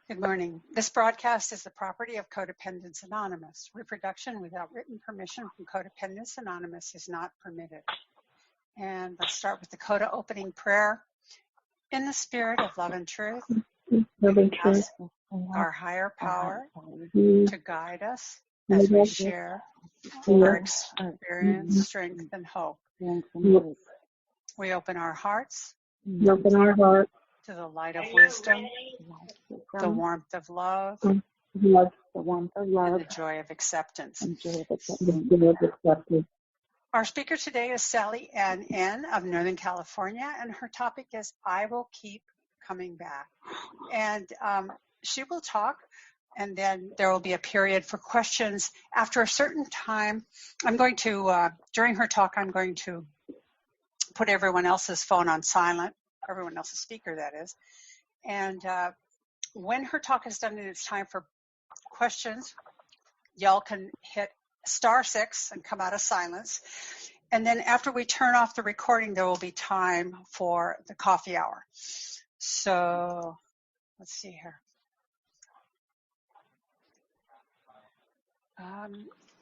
Good morning. This broadcast is the property of Codependents Anonymous. Reproduction without written permission from Codependents Anonymous is not permitted. And let's start with the CoDA opening prayer. In the spirit of love and truth, we ask our higher power to guide us as we share our experience, strength, and hope. We open our hearts to the light of wisdom, the warmth of love, and the joy of acceptance. Our speaker today is Salle N. of Northern California, and her topic is I Will Keep Coming Back. And she will talk, and then there will be a period for questions. After a certain time, I'm going to, during her talk, I'm going to put everyone else's phone on silent, everyone else's speaker, that is. And when her talk is done and it's time for questions, y'all can hit *6 and come out of silence. And then after we turn off the recording, there will be time for the coffee hour. So let's see here.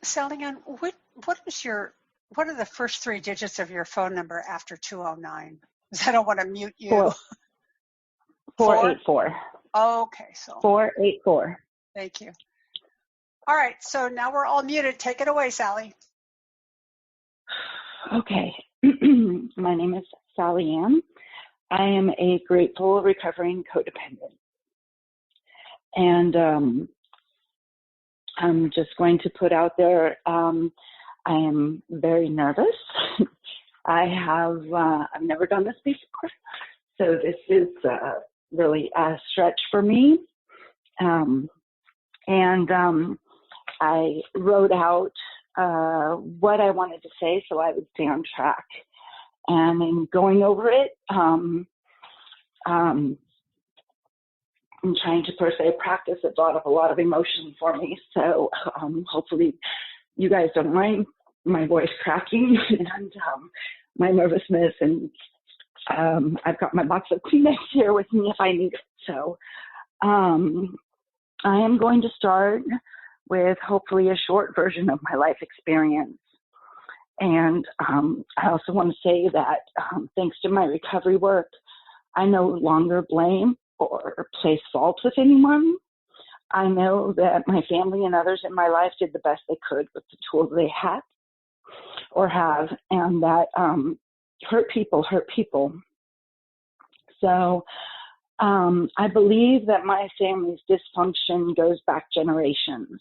Salle, what are the first 3 digits of your phone number after 209? Because I don't want to mute you. 484. Okay, so 484. Thank you. All right, so now we're all muted. Take it away, Salle. Okay. My name is Salle Ann. I am a grateful, recovering codependent. And I'm just going to put out there, I am very nervous. I've never done this before, so this is really a stretch for me. I wrote out what I wanted to say so I would stay on track. And in going over it, I'm trying to per se practice. It brought up a lot of emotion for me, so hopefully you guys don't mind my voice cracking and my nervousness, and I've got my box of Kleenex here with me if I need it. So I am going to start with hopefully a short version of my life experience. And I also want to say that thanks to my recovery work, I no longer blame or place fault with anyone. I know that my family and others in my life did the best they could with the tools they had or have, and that hurt people hurt people. So I believe that my family's dysfunction goes back generations.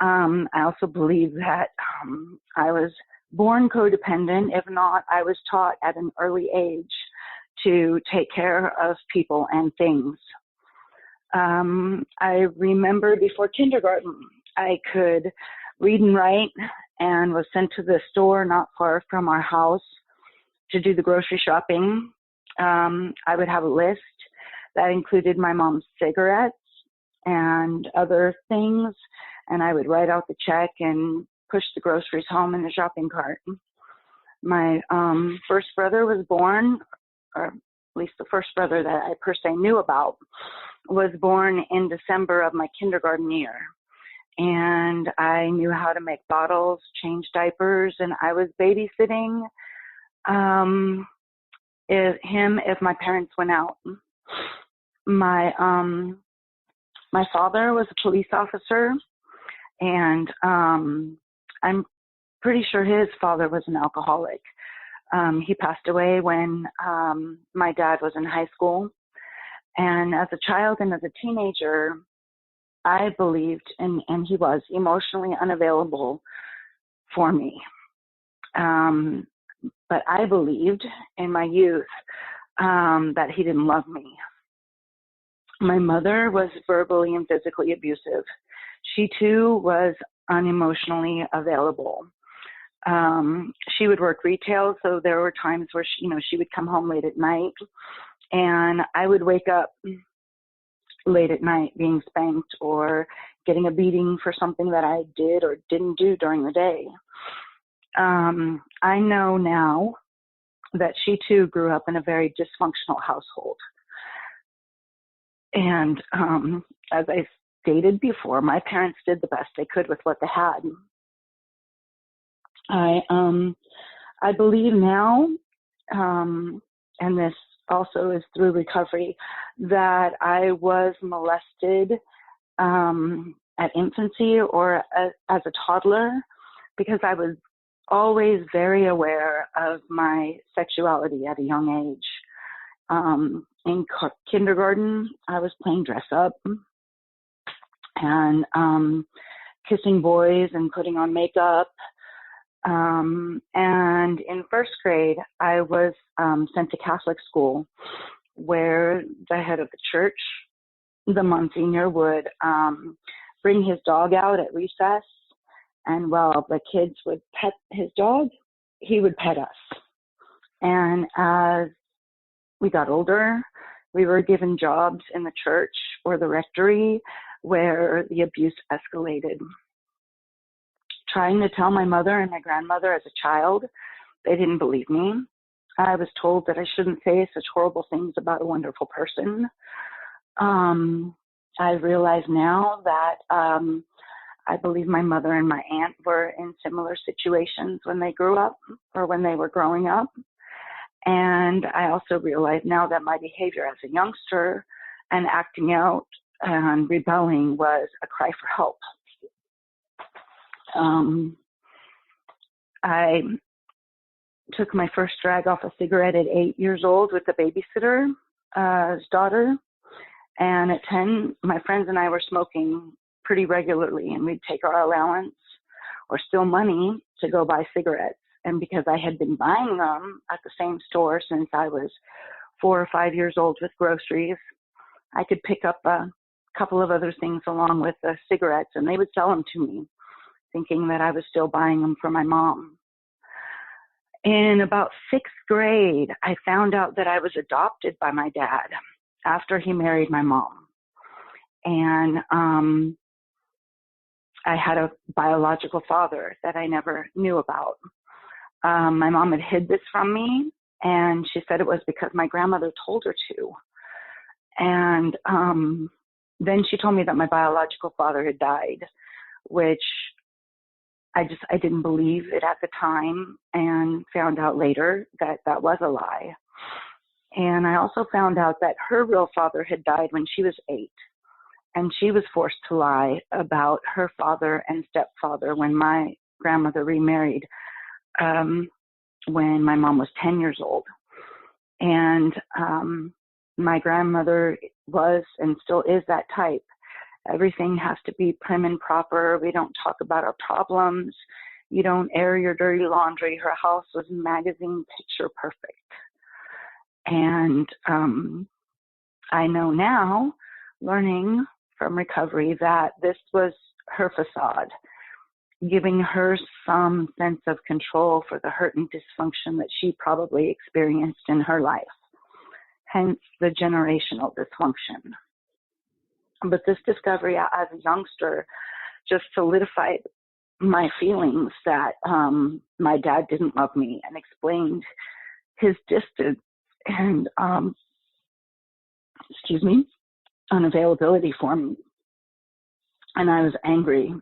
I also believe that I was born codependent. If not, I was taught at an early age to take care of people and things. I remember before kindergarten, I could read and write and was sent to the store not far from our house to do the grocery shopping. I would have a list that included my mom's cigarettes and other things, and I would write out the check and push the groceries home in the shopping cart. My first brother was born, or at least the first brother that I per se knew about, was born in December of my kindergarten year. And I knew how to make bottles, change diapers, and I was babysitting him if my parents went out. My father was a police officer, and I'm pretty sure his father was an alcoholic. He passed away when my dad was in high school. And as a child and as a teenager, I believed, and he was emotionally unavailable for me. But I believed in my youth that he didn't love me. My mother was verbally and physically abusive. She too was unemotionally available. She would work retail, so there were times where she would come home late at night, and I would wake up late at night being spanked or getting a beating for something that I did or didn't do during the day. I know now that she too grew up in a very dysfunctional household. And as I stated before, my parents did the best they could with what they had. I believe now, and this also is through recovery, that I was molested at infancy or as a toddler, because I was always very aware of my sexuality at a young age. In kindergarten, I was playing dress up and kissing boys and putting on makeup. And in first grade, I was sent to Catholic school, where the head of the church, the Monsignor, would bring his dog out at recess, and while the kids would pet his dog, he would pet us. And as we got older, we were given jobs in the church or the rectory where the abuse escalated. Trying to tell my mother and my grandmother as a child, they didn't believe me. I was told that I shouldn't say such horrible things about a wonderful person. I realize now that I believe my mother and my aunt were in similar situations when they grew up or when they were growing up. And I also realize now that my behavior as a youngster and acting out and rebelling was a cry for help. I took my first drag off a cigarette at 8 years old with a babysitter's daughter. And at 10, my friends and I were smoking pretty regularly, and we'd take our allowance or steal money to go buy cigarettes. And because I had been buying them at the same store since I was 4 or 5 years old with groceries, I could pick up a couple of other things along with the cigarettes, and they would sell them to me, thinking that I was still buying them for my mom. In about 6th grade, I found out that I was adopted by my dad after he married my mom. And I had a biological father that I never knew about. My mom had hid this from me, and she said it was because my grandmother told her to. And then she told me that my biological father had died, which I didn't believe it at the time, and found out later that that was a lie. And I also found out that her real father had died when she was 8, and she was forced to lie about her father and stepfather when my grandmother remarried when my mom was 10 years old. And my grandmother was and still is that type. Everything has to be prim and proper. We don't talk about our problems. You don't air your dirty laundry. Her house was magazine picture perfect. And I know now, learning from recovery, that this was her facade, giving her some sense of control for the hurt and dysfunction that she probably experienced in her life, hence the generational dysfunction. But this discovery as a youngster just solidified my feelings that my dad didn't love me, and explained his distance and, unavailability for me. And I was angry.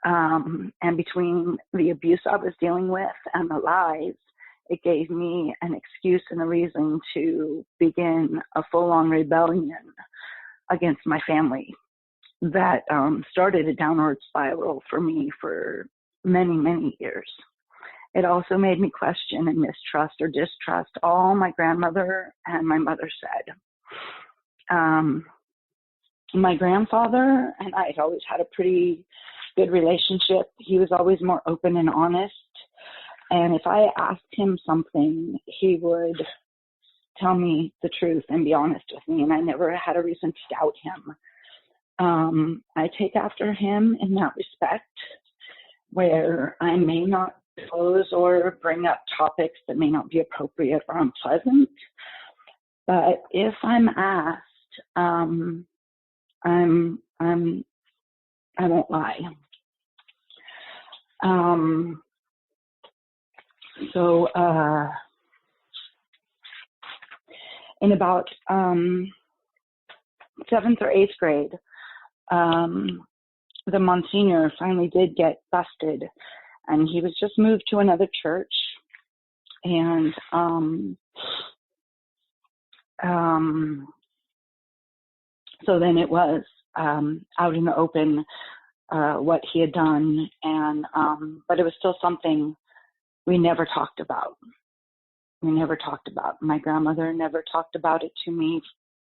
And between the abuse I was dealing with and the lies, it gave me an excuse and a reason to begin a full-on rebellion against my family that started a downward spiral for me for many, many years. It also made me question and mistrust or distrust all my grandmother and my mother said. My grandfather and I had always had a pretty good relationship. He was always more open and honest. And if I asked him something, he would tell me the truth and be honest with me. And I never had a reason to doubt him. I take after him in that respect, where I may not disclose or bring up topics that may not be appropriate or unpleasant. But if I'm asked, I won't lie. In about 7th or 8th grade, the Monsignor finally did get busted, and he was just moved to another church. And so then it was out in the open what he had done, and but it was still something we never talked about. We never talked about. My grandmother never talked about it to me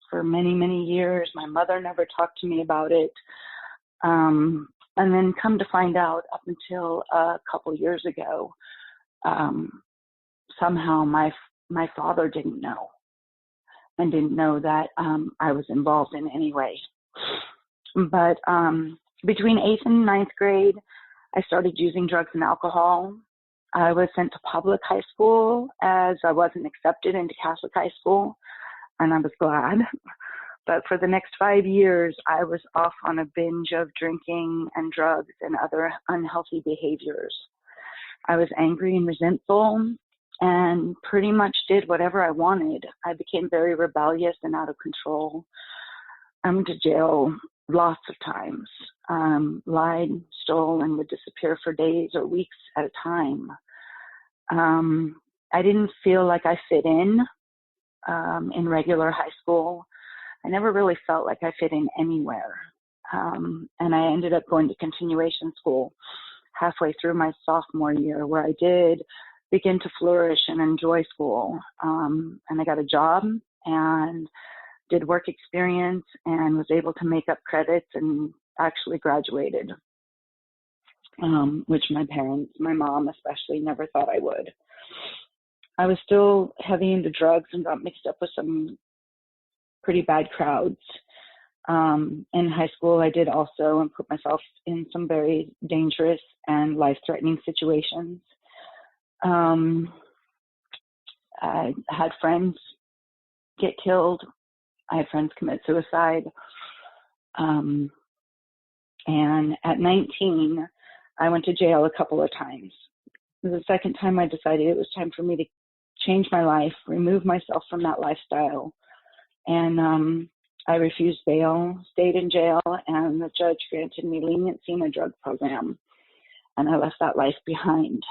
for many, many years. My mother never talked to me about it. And then come to find out, up until a couple years ago, somehow my father didn't know, and didn't know that I was involved in any way. But between 8th and 9th grade, I started using drugs and alcohol. I was sent to public high school as I wasn't accepted into Catholic high school, and I was glad. But for the next 5 years, I was off on a binge of drinking and drugs and other unhealthy behaviors. I was angry and resentful and pretty much did whatever I wanted. I became very rebellious and out of control. I went to jail lots of times, lied, stole, and would disappear for days or weeks at a time. I didn't feel like I fit in regular high school. I never really felt like I fit in anywhere. And I ended up going to continuation school halfway through my sophomore year, where I did begin to flourish and enjoy school. And I got a job and did work experience and was able to make up credits and actually graduated, which my parents, my mom especially, never thought I would. I was still heavy into drugs and got mixed up with some pretty bad crowds. In high school, I did also and put myself in some very dangerous and life-threatening situations. I had friends get killed. I had friends commit suicide. And at 19, I went to jail a couple of times. The second time I decided it was time for me to change my life, remove myself from that lifestyle. And I refused bail, stayed in jail, and the judge granted me leniency in a drug program. And I left that life behind.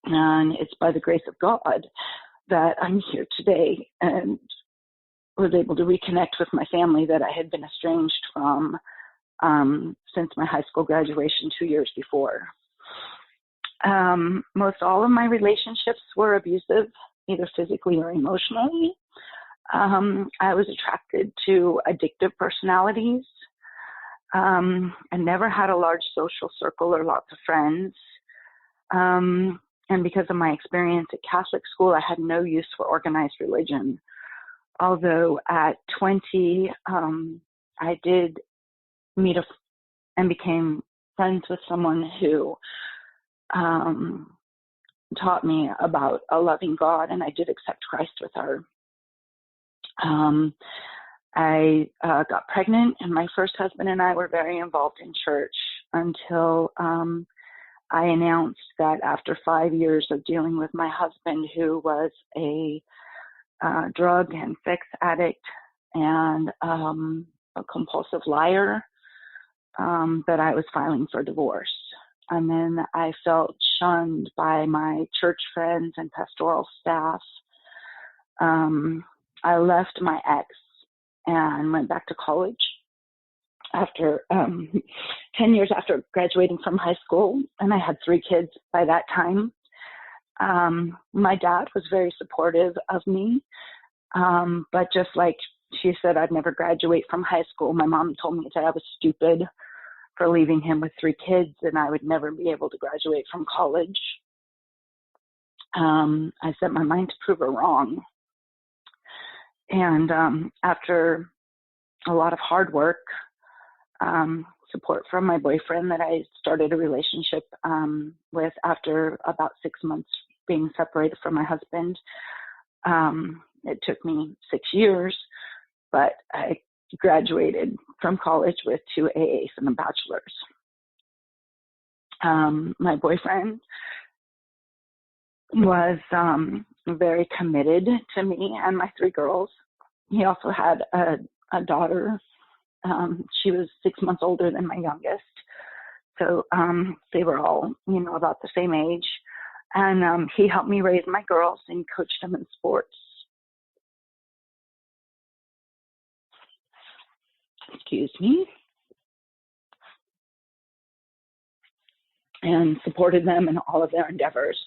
And it's by the grace of God that I'm here today and was able to reconnect with my family that I had been estranged from since my high school graduation 2 years before. Most all of my relationships were abusive, either physically or emotionally. I was attracted to addictive personalities. I never had a large social circle or lots of friends. And because of my experience at Catholic school, I had no use for organized religion. Although at 20, I did meet and became friends with someone who taught me about a loving God, and I did accept Christ with her. I got pregnant, and my first husband and I were very involved in church until I announced that after 5 years of dealing with my husband, who was a drug and sex addict and a compulsive liar, that I was filing for divorce. And then I felt shunned by my church friends and pastoral staff. I left my ex and went back to college after 10 years after graduating from high school, and I had 3 kids by that time. My dad was very supportive of me, but just like she said I'd never graduate from high school, my mom told me that I was stupid for leaving him with 3 kids and I would never be able to graduate from college. I set my mind to prove her wrong. And after a lot of hard work, support from my boyfriend that I started a relationship with after about 6 months being separated from my husband. It took me 6 years, but I graduated from college with 2 AAs and a bachelor's. My boyfriend was very committed to me and my 3 girls. He also had a a daughter. She was 6 months older than my youngest. So they were all, about the same age. And he helped me raise my girls and coached them in sports. Excuse me. And supported them in all of their endeavors.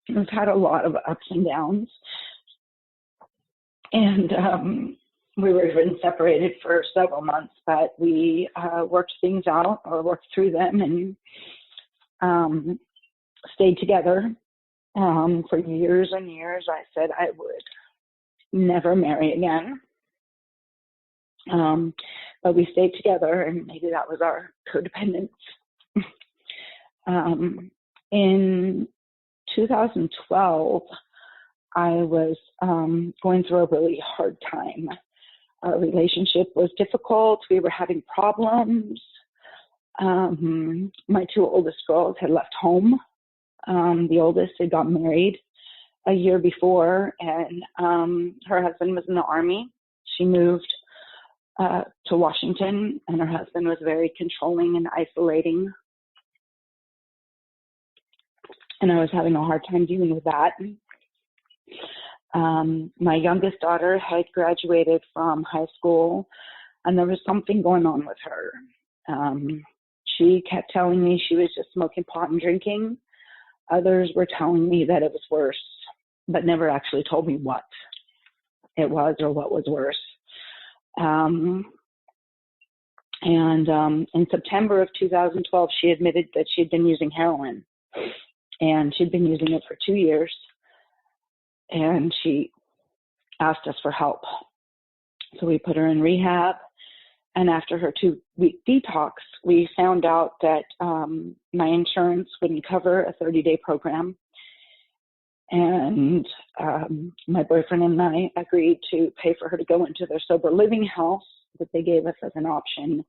We've had a lot of ups and downs. And we were even separated for several months, but we worked things out or worked through them and stayed together for years and years. I said I would never marry again. But we stayed together, and maybe that was our codependence. In 2012, I was going through a really hard time. Our relationship was difficult. We were having problems. My two oldest girls had left home. The oldest had got married a year before, and her husband was in the Army. She moved to Washington, and her husband was very controlling and isolating. And I was having a hard time dealing with that. My youngest daughter had graduated from high school, and there was something going on with her. She kept telling me she was just smoking pot and drinking. Others were telling me that it was worse, but never actually told me what it was or what was worse. In September of 2012, she admitted that she had been using heroin, and she'd been using it for 2 years, and she asked us for help. So we put her in rehab, and after her 2-week detox, we found out that my insurance wouldn't cover a 30-day program, and my boyfriend and I agreed to pay for her to go into their sober living house that they gave us as an option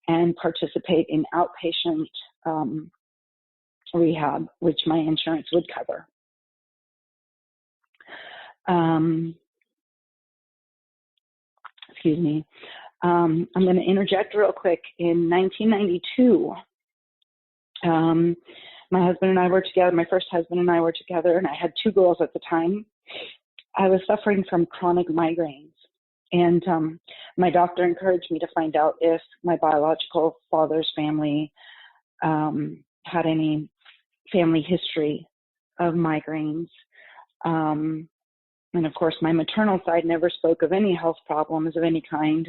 and participate in outpatient rehab, which my insurance would cover. Excuse me. I'm going to interject real quick. In 1992, my husband and I were together. My first husband and I were together, and I had 2 girls at the time. I was suffering from chronic migraines. And my doctor encouraged me to find out if my biological father's family had any family history of migraines. And of course, my maternal side never spoke of any health problems of any kind.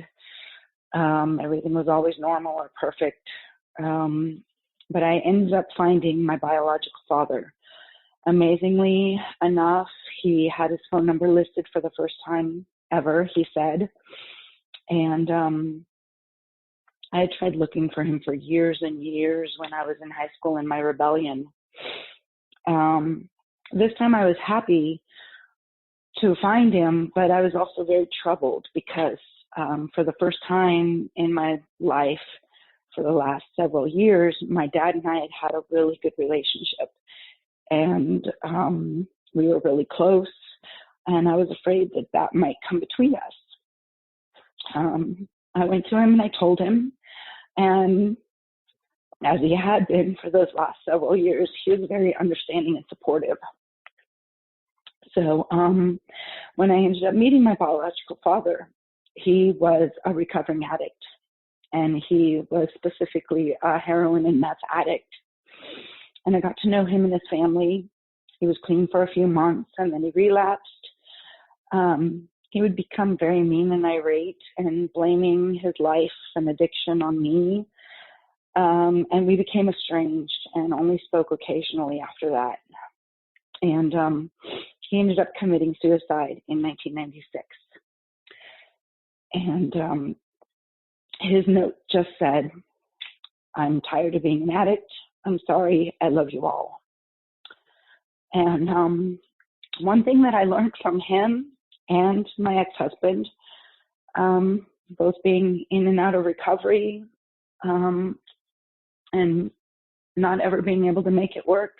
Everything was always normal or perfect. But I ended up finding my biological father. Amazingly enough, he had his phone number listed for the first time ever, he said. And I had tried looking for him for years and years when I was in high school in my rebellion. This time I was happy to find him, but I was also very troubled because for the first time in my life, for the last several years, my dad and I had a really good relationship. And we were really close. And I was afraid that that might come between us. I went to him and I told him, and as he had been for those last several years, he was very understanding and supportive. So when I ended up meeting my biological father, he was a recovering addict, and he was specifically a heroin and meth addict. And I got to know him and his family. He was clean for a few months, and then he relapsed. He would become very mean and irate and blaming his life and addiction on me. And we became estranged and only spoke occasionally after that. And he ended up committing suicide in 1996. And his note just said, "I'm tired of being an addict. I'm sorry. I love you all." And one thing that I learned from him and my ex-husband, both being in and out of recovery, and not ever being able to make it work,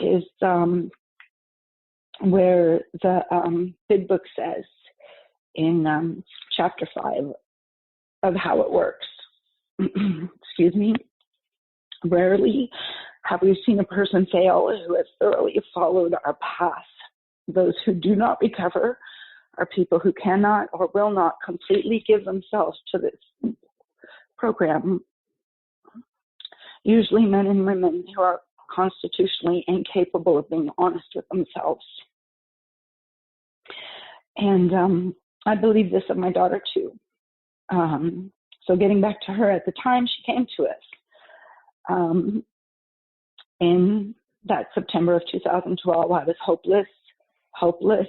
is where the big book says in chapter 5 of how it works. Excuse me. Rarely have we seen a person fail who has thoroughly followed our path. Those who do not recover are people who cannot or will not completely give themselves to this program. Usually men and women who are constitutionally incapable of being honest with themselves. And I believe this of my daughter too. So getting back to her, at the time she came to us, in that September of 2012, I was hopeless.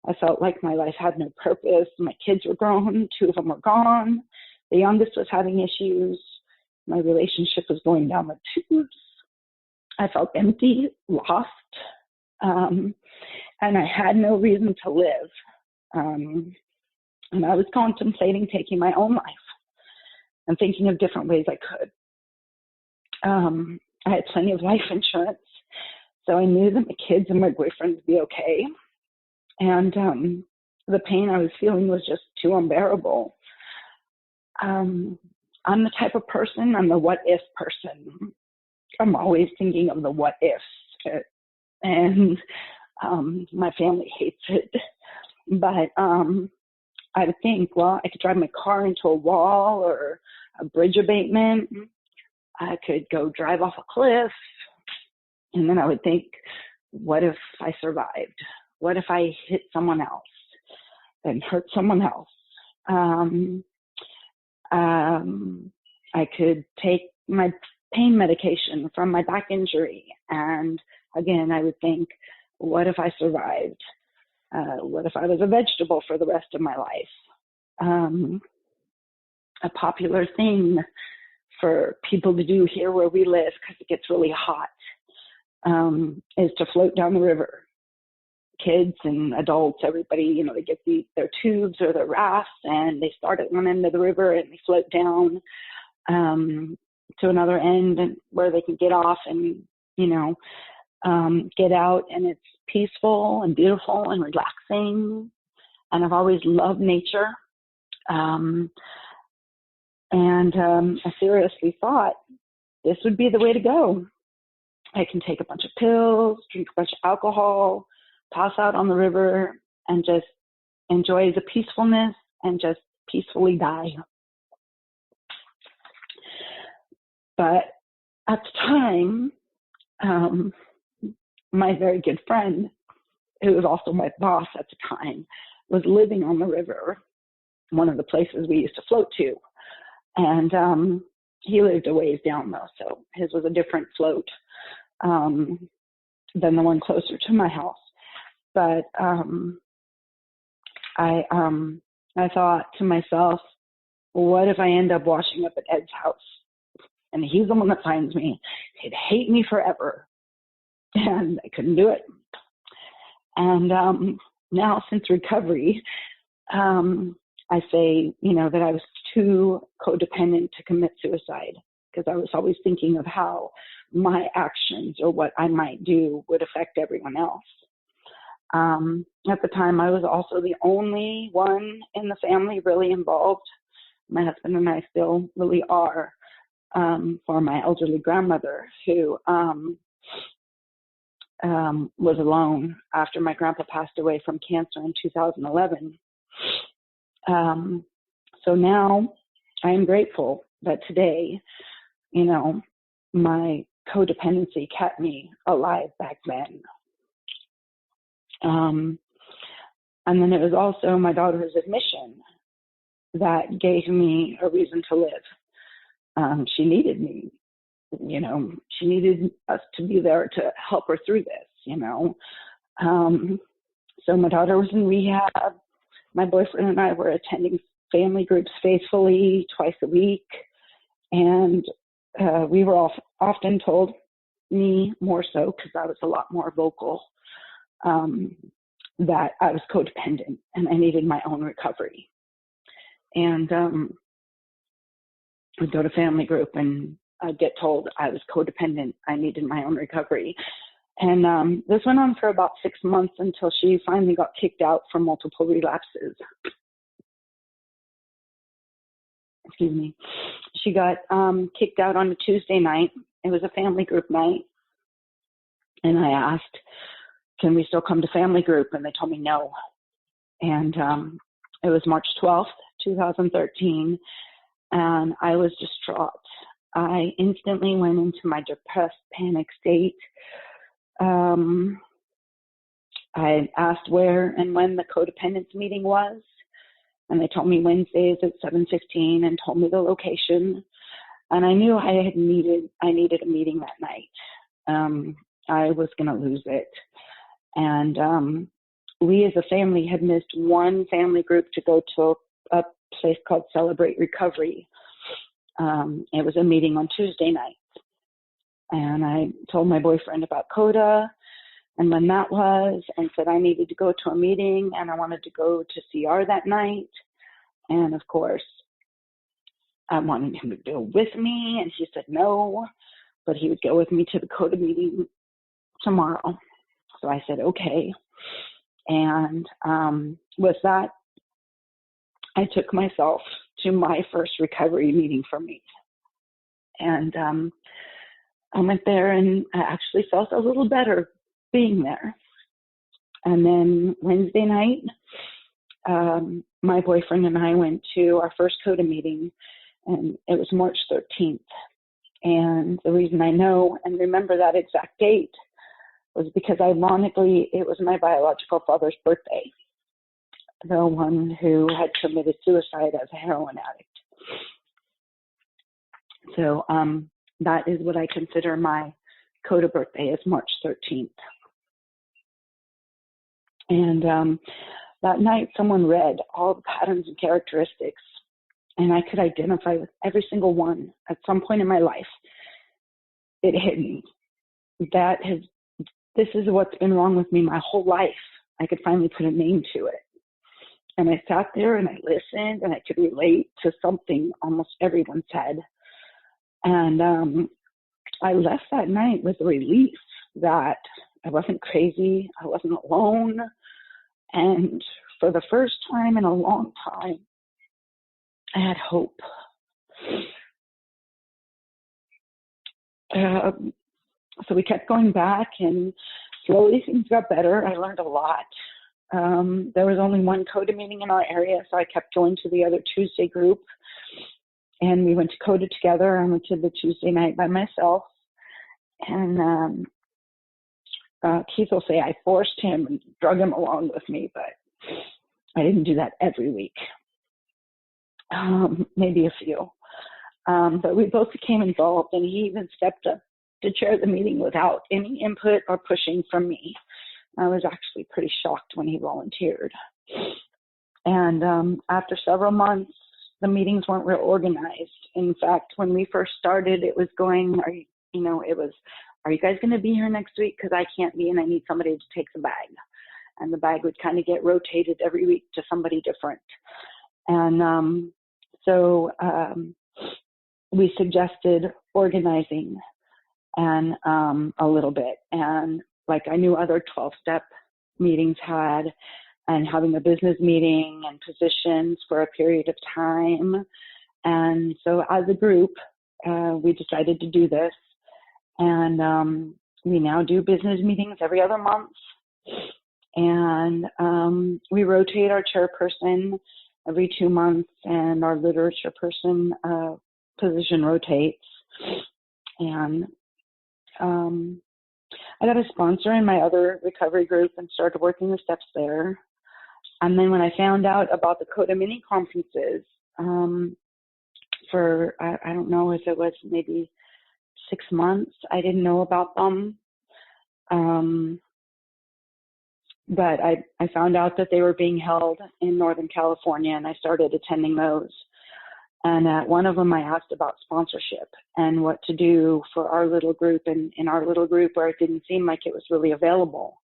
I felt like my life had no purpose. My kids were grown. 2 of them were gone. The youngest was having issues. My relationship was going down the tubes. I felt empty, lost, and I had no reason to live. And I was contemplating taking my own life and thinking of different ways I could. I had plenty of life insurance, so I knew that my kids and my boyfriend would be okay. And the pain I was feeling was just too unbearable. I'm the type of person, I'm the what if person. I'm always thinking of the what ifs. And my family hates it. But I would think, well, I could drive my car into a wall or a bridge abatement. I could go drive off a cliff. And then I would think, what if I survived? What if I hit someone else and hurt someone else? I could take my pain medication from my back injury. And again, I would think, what if I survived? What if I was a vegetable for the rest of my life? A popular thing for people to do here where we live, because it gets really hot, is to float down the river. Kids and adults, everybody, they get their tubes or their rafts, and they start at one end of the river and they float down to another end where they can get off and, get out, and it's peaceful and beautiful and relaxing. And I've always loved nature. I seriously thought this would be the way to go. I can take a bunch of pills, drink a bunch of alcohol, pass out on the river, and just enjoy the peacefulness and just peacefully die. But at the time, my very good friend, who was also my boss at the time, was living on the river, one of the places we used to float to. And he lived a ways down, though, so his was a different float than the one closer to my house. But I thought to myself, what if I end up washing up at Ed's house? And he's the one that finds me. He'd hate me forever. And I couldn't do it. And now, since recovery, I say, that I was too codependent to commit suicide, because I was always thinking of how my actions or what I might do would affect everyone else. At the time, I was also the only one in the family really involved. My husband and I still really are, for my elderly grandmother, who was alone after my grandpa passed away from cancer in 2011. So now I am grateful that today, my codependency kept me alive back then. And then it was also my daughter's admission that gave me a reason to live. She needed me, she needed us to be there to help her through this, So my daughter was in rehab. My boyfriend and I were attending family groups faithfully twice a week. And we were often told, me more so because I was a lot more vocal, that I was codependent and I needed my own recovery. And I'd go to family group and I'd get told I was codependent. I needed my own recovery. And this went on for about 6 months until she finally got kicked out for multiple relapses. Excuse me. She got kicked out on a Tuesday night. It was a family group night. And I asked, can we still come to family group? And they told me no. And it was March 12th, 2013. And I was distraught. I instantly went into my depressed, panic state. I asked where and when the codependence meeting was, and they told me Wednesdays at 7:15 and told me the location. And I knew I needed a meeting that night. I was going to lose it. And we as a family had missed one family group to go to a place called Celebrate Recovery. It was a meeting on Tuesday night. And I told my boyfriend about CoDA and when that was, and said I needed to go to a meeting and I wanted to go to CR that night. And of course, I wanted him to go with me, and he said no, but he would go with me to the CoDA meeting tomorrow. So I said, okay. And with that, I took myself to my first recovery meeting for me. And I went there and I actually felt a little better being there. And then Wednesday night, my boyfriend and I went to our first CoDA meeting, and it was March 13th. And the reason I know and remember that exact date was because ironically, it was my biological father's birthday, the one who had committed suicide as a heroin addict. So that is what I consider my CoDA birthday, is March 13th. And that night, someone read all the patterns and characteristics, and I could identify with every single one at some point in my life. It hit me. This is what's been wrong with me my whole life. I could finally put a name to it. And I sat there and I listened, and I could relate to something almost everyone said. And I left that night with a relief that I wasn't crazy, I wasn't alone, and for the first time in a long time, I had hope. So we kept going back, and slowly things got better. I learned a lot. There was only one CoDA meeting in our area, so I kept going to the other Tuesday group, and we went to CoDA together. I went to the Tuesday night by myself, and Keith will say I forced him and drug him along with me, but I didn't do that every week. Maybe a few. But we both became involved, and he even stepped up to chair the meeting without any input or pushing from me. I was actually pretty shocked when he volunteered. And after several months, the meetings weren't real organized. In fact, when we first started, it was going, are you guys going to be here next week? Because I can't be, and I need somebody to take the bag. And the bag would kind of get rotated every week to somebody different. And so we suggested organizing and a little bit. And like I knew other 12-step meetings had, and having a business meeting and positions for a period of time. And so as a group, we decided to do this. And we now do business meetings every other month. And we rotate our chairperson every 2 months, and our literature person position rotates. And I got a sponsor in my other recovery group and started working the steps there. And then when I found out about the CoDA mini conferences, for I don't know if it was maybe 6 months, I didn't know about them. But I found out that they were being held in Northern California, and I started attending those. And at one of them, I asked about sponsorship and what to do for our little group, and in our little group where it didn't seem like it was really available.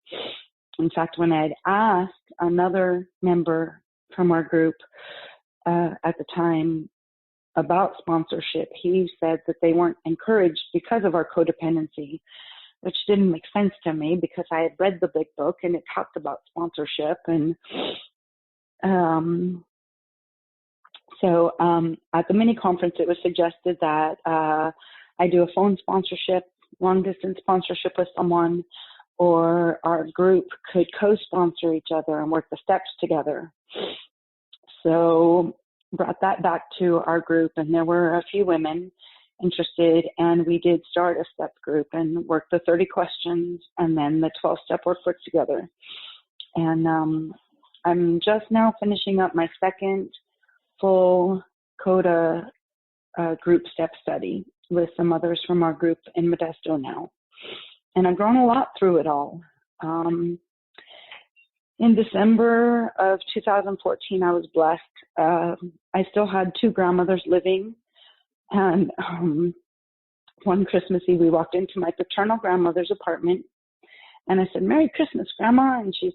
In fact, when I had asked another member from our group at the time about sponsorship, he said that they weren't encouraged because of our codependency, which didn't make sense to me because I had read the big book and it talked about sponsorship. And so at the mini conference, it was suggested that I do a phone sponsorship, long distance sponsorship with someone, or our group could co-sponsor each other and work the steps together. So brought that back to our group, and there were a few women interested, and we did start a step group and worked the 30 questions and then the 12-step workbook together. And I'm just now finishing up my second full CoDA group step study with some others from our group in Modesto now. And I've grown a lot through it all. In December of 2014, I was blessed. I still had two grandmothers living. And one Christmas Eve, we walked into my paternal grandmother's apartment. And I said, "Merry Christmas, Grandma." And she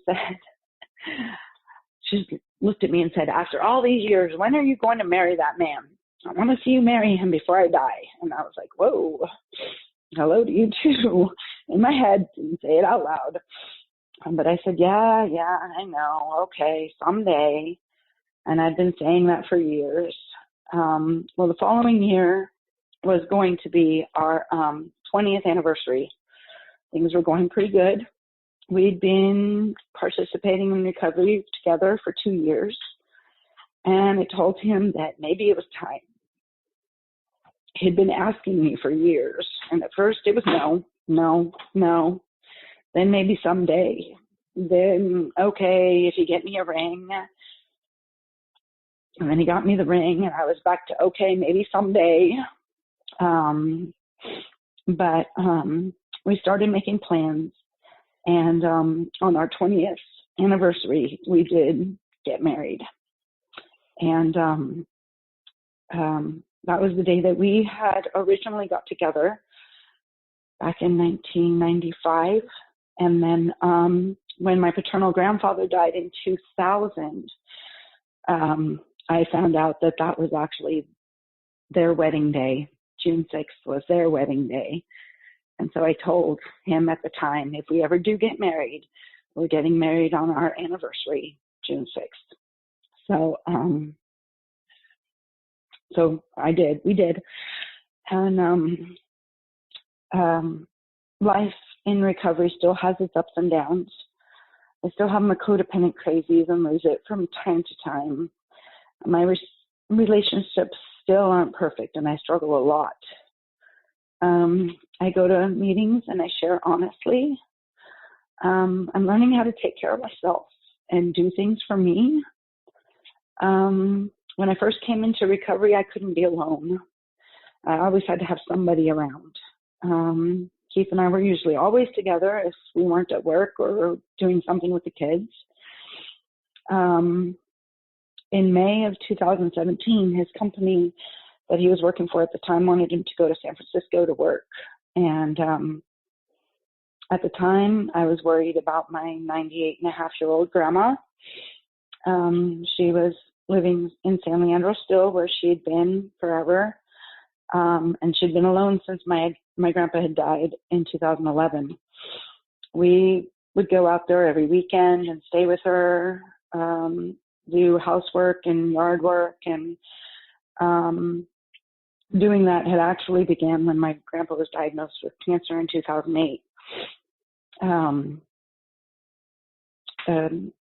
looked at me and said, "After all these years, when are you going to marry that man? I want to see you marry him before I die." And I was like, whoa, hello to you too. In my head, didn't say it out loud. But I said, yeah, I know. Okay, someday. And I'd been saying that for years. Well, the following year was going to be our 20th anniversary. Things were going pretty good. We'd been participating in recovery together for 2 years. And I told him that maybe it was time. He'd been asking me for years. And at first it was no. Then maybe someday. Then, okay, if you get me a ring. And then he got me the ring, and I was back to, okay, maybe someday. But we started making plans. And on our 20th anniversary, we did get married. And that was the day that we had originally got together back in 1995. And then when my paternal grandfather died in 2000, I found out that that was actually their wedding day. June 6th was their wedding day. And so I told him at the time, if we ever do get married, we're getting married on our anniversary, June 6th. So we did. And life in recovery still has its ups and downs. I still have my codependent crazies and lose it from time to time. My relationships still aren't perfect, and I struggle a lot. I go to meetings and I share honestly. I'm learning how to take care of myself and do things for me. When I first came into recovery, I couldn't be alone. I always had to have somebody around. Keith and I were usually always together if we weren't at work or doing something with the kids. In May of 2017, his company that he was working for at the time wanted him to go to San Francisco to work. And at the time, I was worried about my 98-and-a-half-year-old grandma. She was living in San Leandro still, where she had been forever. And she'd been alone since my grandpa had died in 2011. We would go out there every weekend and stay with her, do housework and yard work. And doing that had actually began when my grandpa was diagnosed with cancer in 2008.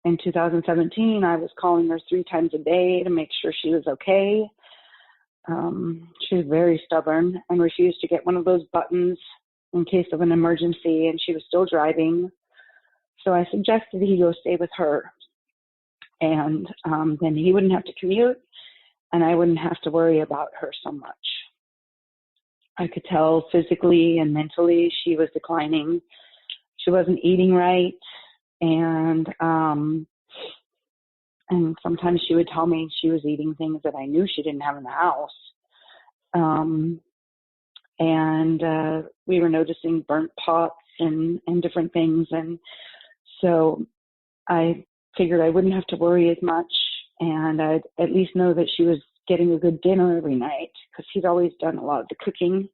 In 2017, I was calling her 3 times a day to make sure she was okay. She was very stubborn and refused to get one of those buttons in case of an emergency, and she was still driving. So I suggested he go stay with her. And then he wouldn't have to commute, and I wouldn't have to worry about her so much. I could tell physically and mentally she was declining. She wasn't eating right, and sometimes she would tell me she was eating things that I knew she didn't have in the house. And we were noticing burnt pots and different things. And so I figured I wouldn't have to worry as much, and I'd at least know that she was getting a good dinner every night, because he'd always done a lot of the cooking,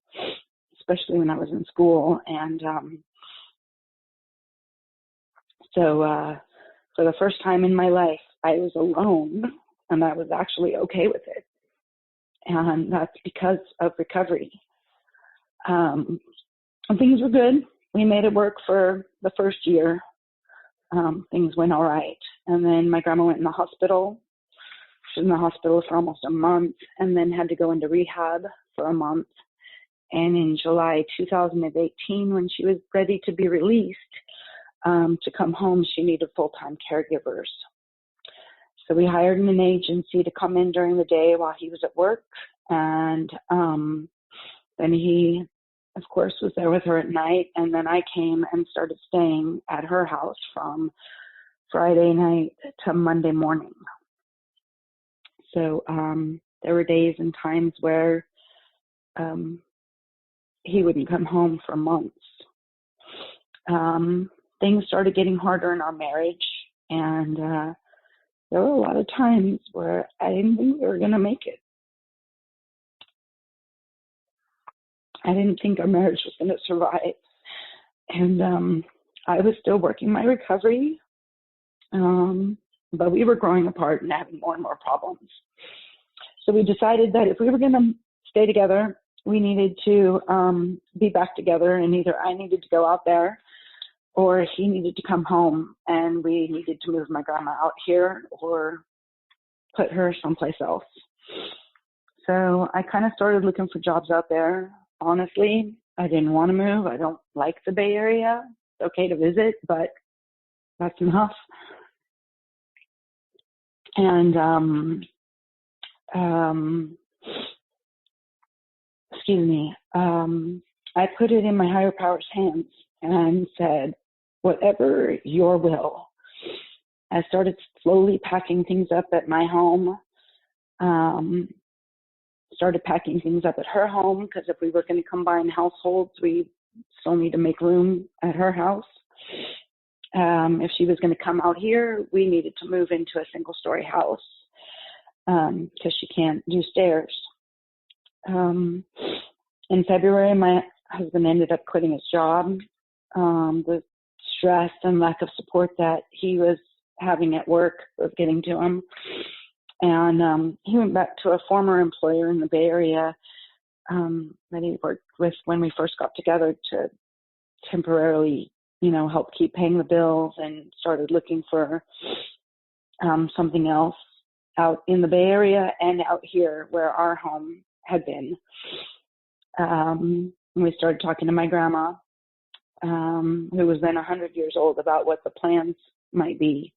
especially when I was in school. And So for the first time in my life, I was alone, and I was actually okay with it. And that's because of recovery. And things were good. We made it work for the first year. Things went all right. And then my grandma went in the hospital. She was in the hospital for almost a month, and then had to go into rehab for a month. And in July 2018, when she was ready to be released to come home, she needed full-time caregivers. So we hired an agency to come in during the day while he was at work. And then he, of course, was there with her at night. And then I came and started staying at her house from Friday night to Monday morning. So there were days and times where he wouldn't come home for months. Things started getting harder in our marriage, and there were a lot of times where I didn't think we were going to make it. I didn't think our marriage was going to survive. And I was still working my recovery, but we were growing apart and having more and more problems. So we decided that if we were going to stay together, we needed to be back together, and either I needed to go out there or he needed to come home, and we needed to move my grandma out here or put her someplace else. So I kind of started looking for jobs out there. Honestly, I didn't want to move. I don't like the Bay Area. It's okay to visit, but that's enough. And I put it in my higher power's hands and said, whatever your will. I started slowly packing things up at my home, started packing things up at her home, because if we were going to combine households, we still need to make room at her house. If she was going to come out here, we needed to move into a single-story house because she can't do stairs. In February, my husband ended up quitting his job. The stress and lack of support that he was having at work was getting to him. And he went back to a former employer in the Bay Area that he worked with when we first got together to temporarily, help keep paying the bills, and started looking for something else out in the Bay Area and out here where our home had been. We started talking to my grandma, who was then 100 years old, about what the plans might be.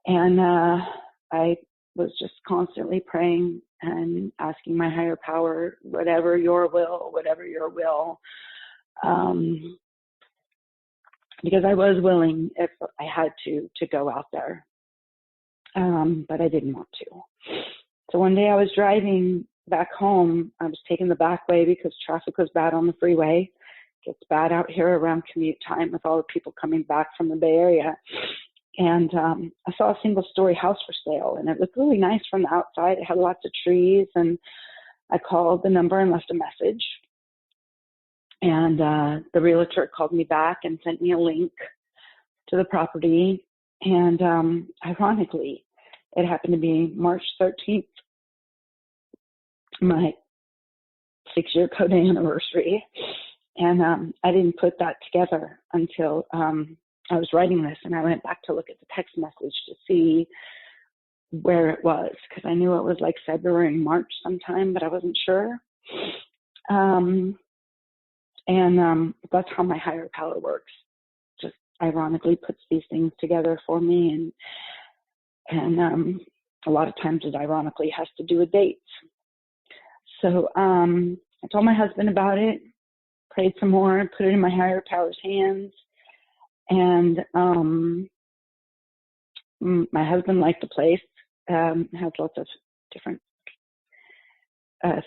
And I was just constantly praying and asking my higher power, whatever your will, because I was willing, if I had to go out there, but I didn't want to. So one day I was driving back home. I was taking the back way because traffic was bad on the freeway. It gets bad out here around commute time with all the people coming back from the Bay Area. And I saw a single-story house for sale, and it looked really nice from the outside. It had lots of trees, and I called the number and left a message. And the realtor called me back and sent me a link to the property. And ironically, it happened to be March 13th, my 6-year CoDA anniversary. And I didn't put that together until I was writing this, and I went back to look at the text message to see where it was, because I knew it was like February, March sometime, but I wasn't sure. And that's how my higher power works. Just ironically puts these things together for me, and a lot of times it ironically has to do with dates. So I told my husband about it, prayed some more, put it in my higher power's hands. And my husband liked the place, has lots of different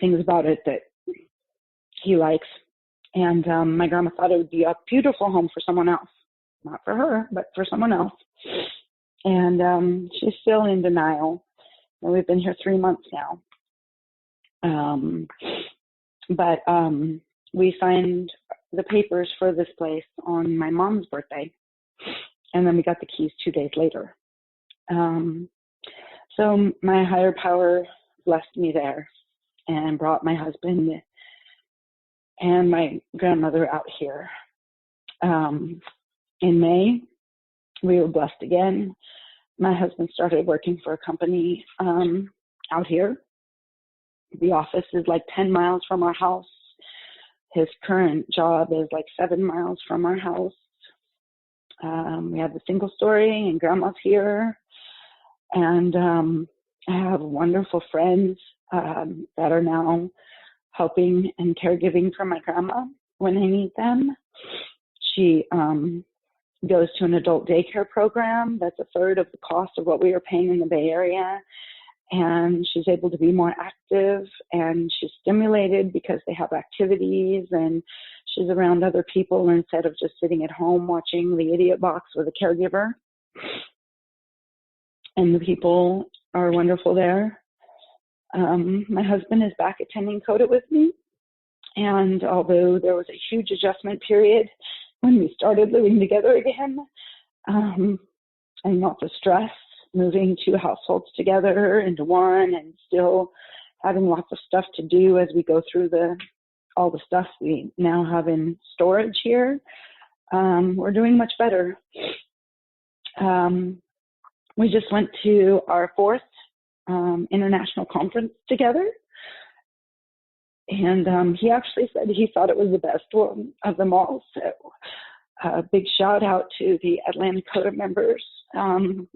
things about it that he likes. And my grandma thought it would be a beautiful home for someone else. Not for her, but for someone else. And she's still in denial. And we've been here 3 months now. But we signed the papers for this place on my mom's birthday. and then we got the keys 2 days later. So my higher power blessed me there and brought my husband and my grandmother out here. In May, we were blessed again. My husband started working for a company out here. The office is like 10 miles from our house. His current job is like 7 miles from our house. We have a single story, and grandma's here. And I have wonderful friends that are now helping and caregiving for my grandma when I need them. She goes to an adult daycare program that's a third of the cost of what we were paying in the Bay Area. And she's able to be more active, and she's stimulated because they have activities, and she's around other people instead of just sitting at home watching the idiot box with a caregiver. And the people are wonderful there. My husband is back attending CoDA with me. And although there was a huge adjustment period when we started living together again, and lots of stress, moving 2 households together into one, and still having lots of stuff to do as we go through all the stuff we now have in storage here, we're doing much better. We just went to our 4th international conference together. And he actually said he thought it was the best one of them all. So a big shout out to the Atlanta CoDA members,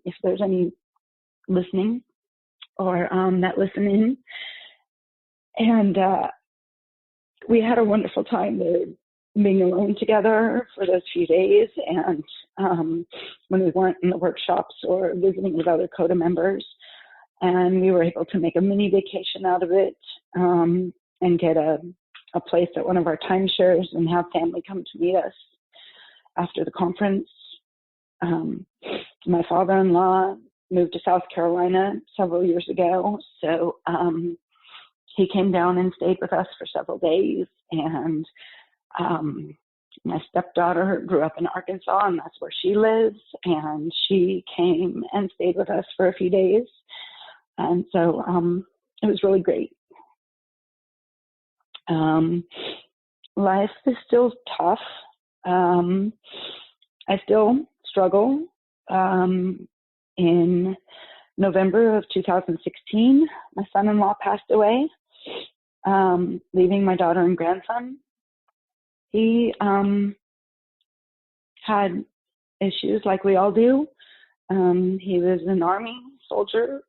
if there's any listening or that listen in. And we had a wonderful time being alone together for those few days. And when we weren't in the workshops or visiting with other CoDA members, and we were able to make a mini vacation out of it, and get a place at one of our timeshares and have family come to meet us after the conference. My father-in-law moved to South Carolina several years ago, so he came down and stayed with us for several days. And my stepdaughter grew up in Arkansas, and that's where she lives, and she came and stayed with us for a few days. And so it was really great. Life is still tough. I still struggle. In November of 2016, my son-in-law passed away, leaving my daughter and grandson. He had issues like we all do. He was an Army soldier,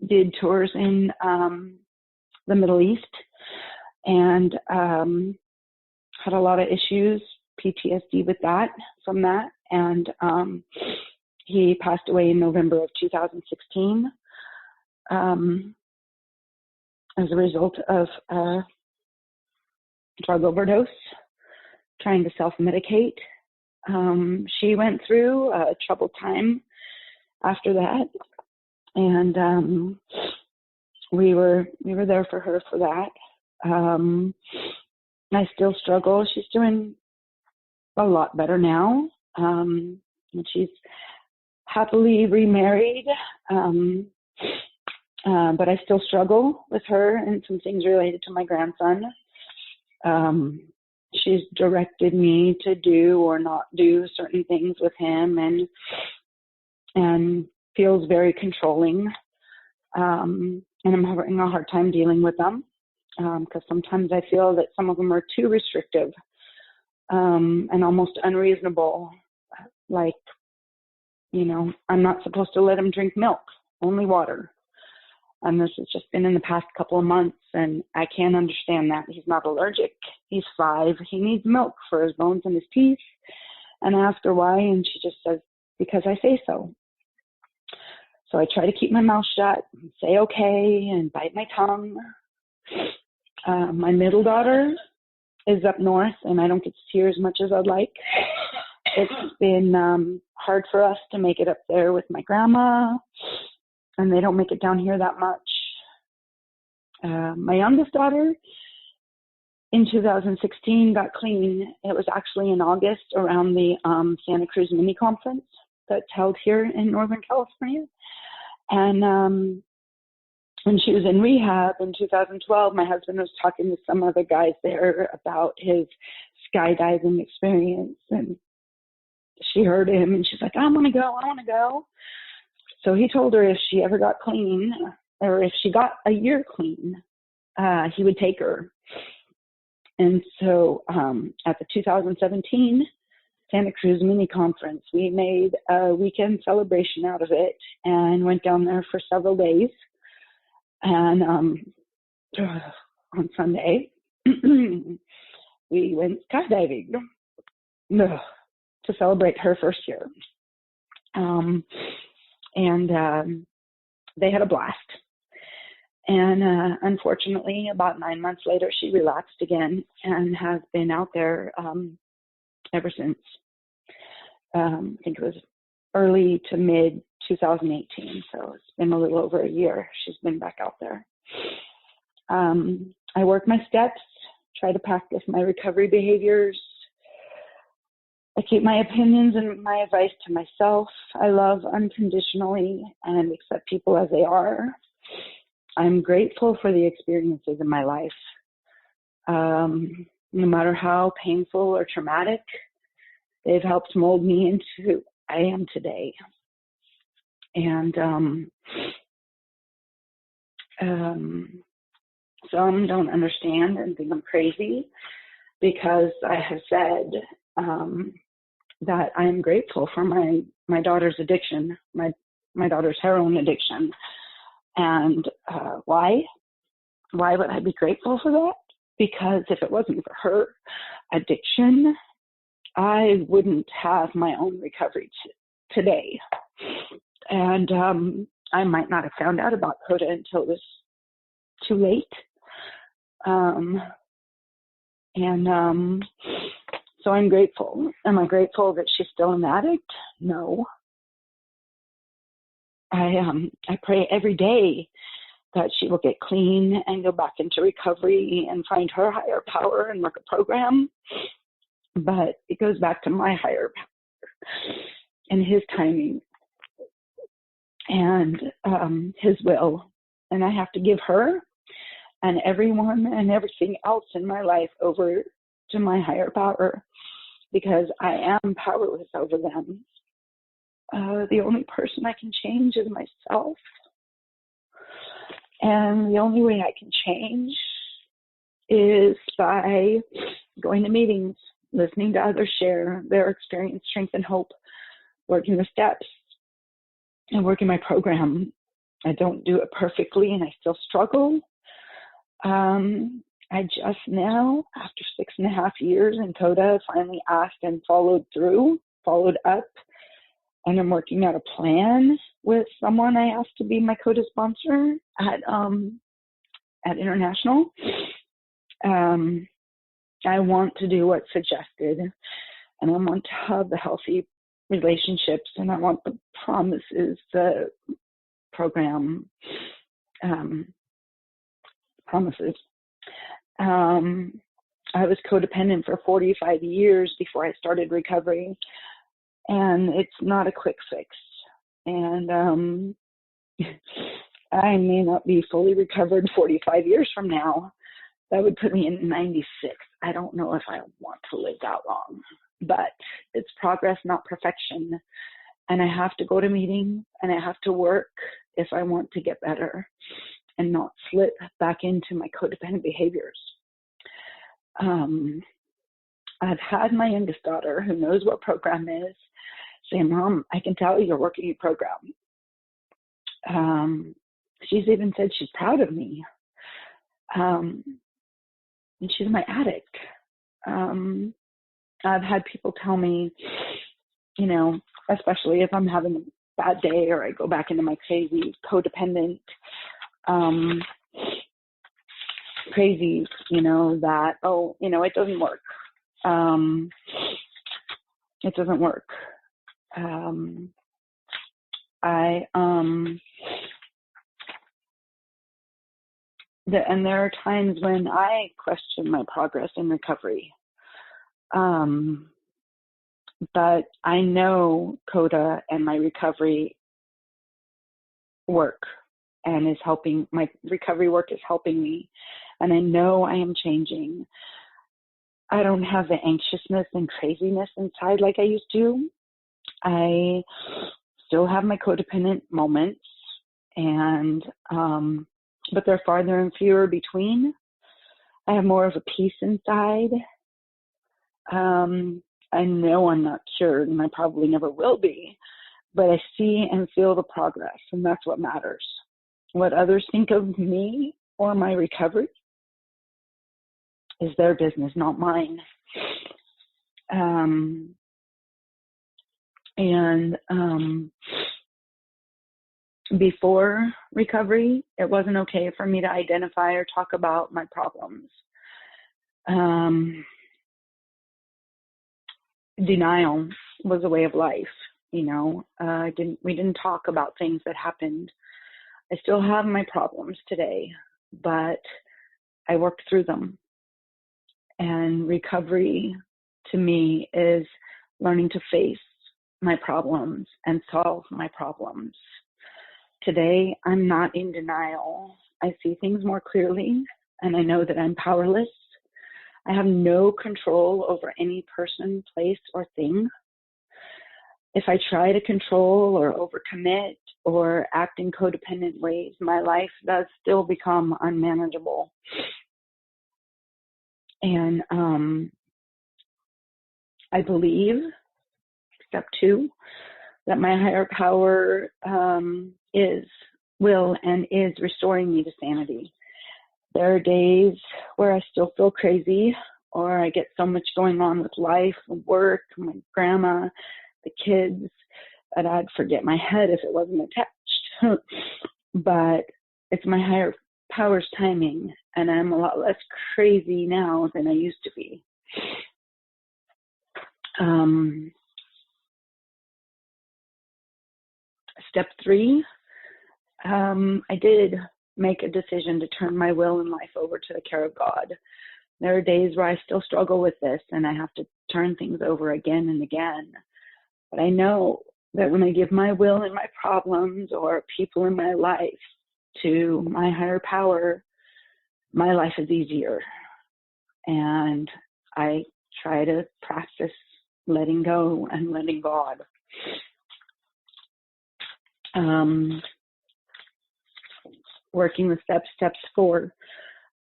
did tours in the Middle East, and had a lot of issues, PTSD from that. And he passed away in November of 2016 as a result of a drug overdose, trying to self-medicate. She went through a troubled time after that, and we were there for her for that. I still struggle. She's doing a lot better now. And she's happily remarried. But I still struggle with her and some things related to my grandson. She's directed me to do or not do certain things with him, and feels very controlling. And I'm having a hard time dealing with them, because sometimes I feel that some of them are too restrictive, and almost unreasonable. Like, I'm not supposed to let him drink milk, only water. And this has just been in the past couple of months, and I can't understand that. He's not allergic. He's 5. He needs milk for his bones and his teeth. And I asked her why, and she just says, because I say so. So I try to keep my mouth shut and say okay and bite my tongue. My middle daughter is up north, and I don't get to see her as much as I'd like. It's been hard for us to make it up there with my grandma, and they don't make it down here that much. My youngest daughter in 2016 got clean. It was actually in August around the Santa Cruz mini conference that's held here in Northern California. And when she was in rehab in 2012, my husband was talking to some other guys there about his skydiving experience. And she heard him and she's like, I want to go. So he told her if she ever got clean, or if she got a year clean, he would take her. And so at the 2017 Santa Cruz mini conference, we made a weekend celebration out of it and went down there for several days. And on Sunday, we went skydiving to celebrate her first year. And they had a blast. And unfortunately, about 9 months later, she relapsed again and has been out there ever since. I think it was early to mid 2018, so it's been a little over a year she's been back out there. I work my steps, try to practice my recovery behaviors. I keep my opinions and my advice to myself. I love unconditionally and accept people as they are. I'm grateful for the experiences in my life. No matter how painful or traumatic, they've helped mold me into who I am today. And some don't understand and think I'm crazy because I have said that I am grateful for my daughter's addiction, my daughter's heroin addiction. And why? Why would I be grateful for that? Because if it wasn't for her addiction, I wouldn't have my own recovery today. And I might not have found out about CoDA until it was too late. So I'm grateful. Am I grateful that she's still an addict? No. I pray every day that she will get clean and go back into recovery and find her higher power and work a program. But it goes back to my higher power and his timing and his will. And I have to give her and everyone and everything else in my life over to my higher power because I am powerless over them. The only person I can change is myself. And the only way I can change is by going to meetings, listening to others share their experience, strength, and hope, working the steps, and working my program. I don't do it perfectly, and I still struggle. I just now, after 6.5 years in CoDA, finally asked and followed up, and I'm working out a plan with someone I asked to be my CoDA sponsor at International. I want to do what's suggested, and I want to have the healthy relationships, and I want the promises, the program promises. I was codependent for 45 years before I started recovery, and it's not a quick fix. And I may not be fully recovered 45 years from now. That would put me in 96. I don't know if I want to live that long, but it's progress, not perfection. And I have to go to meetings and I have to work if I want to get better and not slip back into my codependent behaviors. I've had my youngest daughter, who knows what program is, say, Mom, I can tell you're working your program. She's even said she's proud of me. And she's my addict. I've had people tell me, you know, especially if I'm having a bad day or I go back into my crazy codependent, crazy, you know, that, oh, you know, it doesn't work. It doesn't work. and there are times when I question my progress in recovery. But I know CoDA and my recovery work and is helping, my recovery work is helping me. And I know I am changing. I don't have the anxiousness and craziness inside like I used to. I still have my codependent moments, and but they're farther and fewer between. I have more of a peace inside. I know I'm not cured, and I probably never will be, but I see and feel the progress, and that's what matters. What others think of me or my recovery is their business, not mine. Before recovery, it wasn't okay for me to identify or talk about my problems. Denial was a way of life, you know. We didn't talk about things that happened. I still have my problems today, but I worked through them. And recovery to me is learning to face my problems and solve my problems. Today, I'm not in denial. I see things more clearly, and I know that I'm powerless. I have no control over any person, place, or thing. If I try to control or overcommit or act in codependent ways, my life does still become unmanageable. And I believe, step 2, that my higher power will and is restoring me to sanity. There are days where I still feel crazy, or I get so much going on with life, work, my grandma, the kids, that I'd forget my head if it wasn't attached. But it's my higher power's timing, and I'm a lot less crazy now than I used to be. Step 3, I did make a decision to turn my will and life over to the care of God. There are days where I still struggle with this, and I have to turn things over again and again. But I know that when I give my will and my problems or people in my life to my higher power, my life is easier. And I try to practice letting go and letting God. Working with step 4.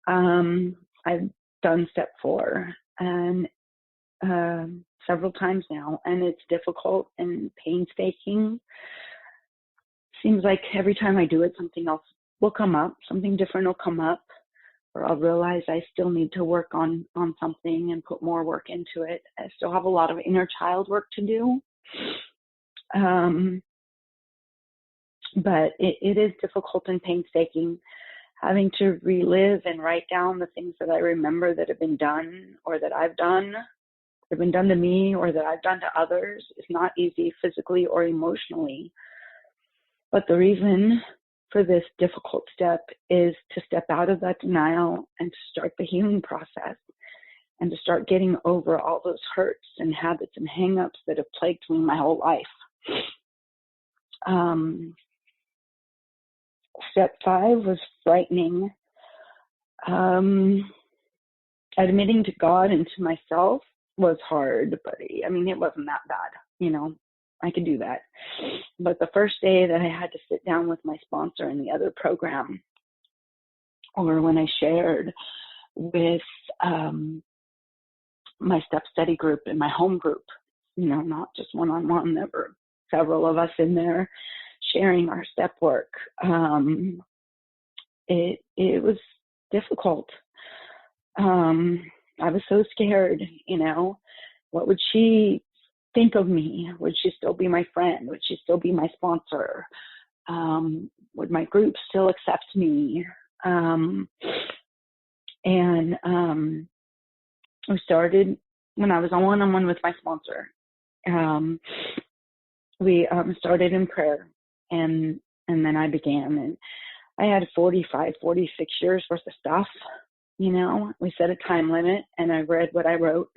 I've done step 4 and several times now, and it's difficult and painstaking. Seems like every time I do it, something else will come up, something different will come up, or I'll realize I still need to work on something and put more work into it. I still have a lot of inner child work to do. But it is difficult and painstaking, having to relive and write down the things that I remember that have been done or that I've done, that have been done to me or that I've done to others. It's not easy physically or emotionally. But the reason for this difficult step is to step out of that denial and to start the healing process and to start getting over all those hurts and habits and hang-ups that have plagued me my whole life. Step 5 was frightening. Admitting to God and to myself was hard, but I mean, it wasn't that bad. You know, I could do that. But the first day that I had to sit down with my sponsor in the other program, or when I shared with my step study group and my home group, you know, not just one-on-one, there were several of us in there sharing our step work. It was difficult. I was so scared, you know. What would she think of me? Would she still be my friend? Would she still be my sponsor? Would my group still accept me? We started when I was on one-on-one with my sponsor. We started in prayer, and then I began. And I had 45, 46 years worth of stuff. You know, we set a time limit and I read what I wrote.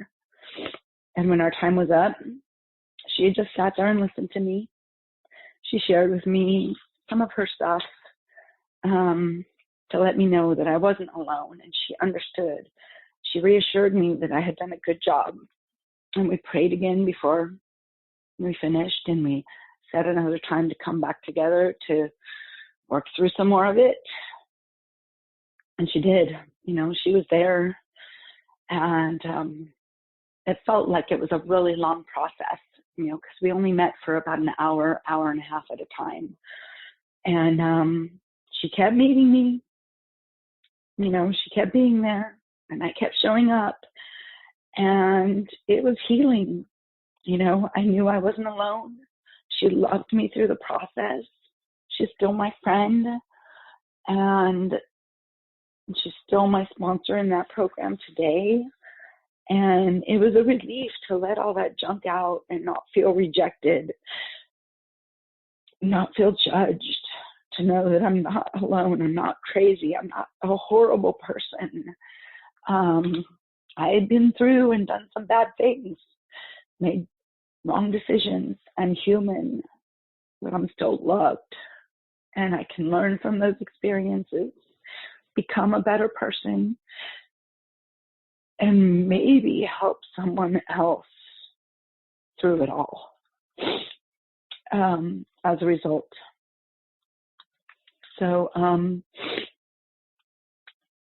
And when our time was up, she just sat there and listened to me. She shared with me some of her stuff to let me know that I wasn't alone, and she understood. She reassured me that I had done a good job. And we prayed again before we finished, and we set another time to come back together to work through some more of it. And she did. You know, she was there, and it felt like it was a really long process, you know, because we only met for about an hour, hour and a half at a time. And she kept meeting me. You know, she kept being there, and I kept showing up, and it was healing. You know, I knew I wasn't alone. She loved me through the process. She's still my friend, and she's still my sponsor in that program today. And it was a relief to let all that junk out and not feel rejected, not feel judged, to know that I'm not alone. I'm not crazy. I'm not a horrible person. I had been through and done some bad things, made wrong decisions. I'm human, but I'm still loved. And I can learn from those experiences, become a better person, and maybe help someone else through it all as a result. So I'm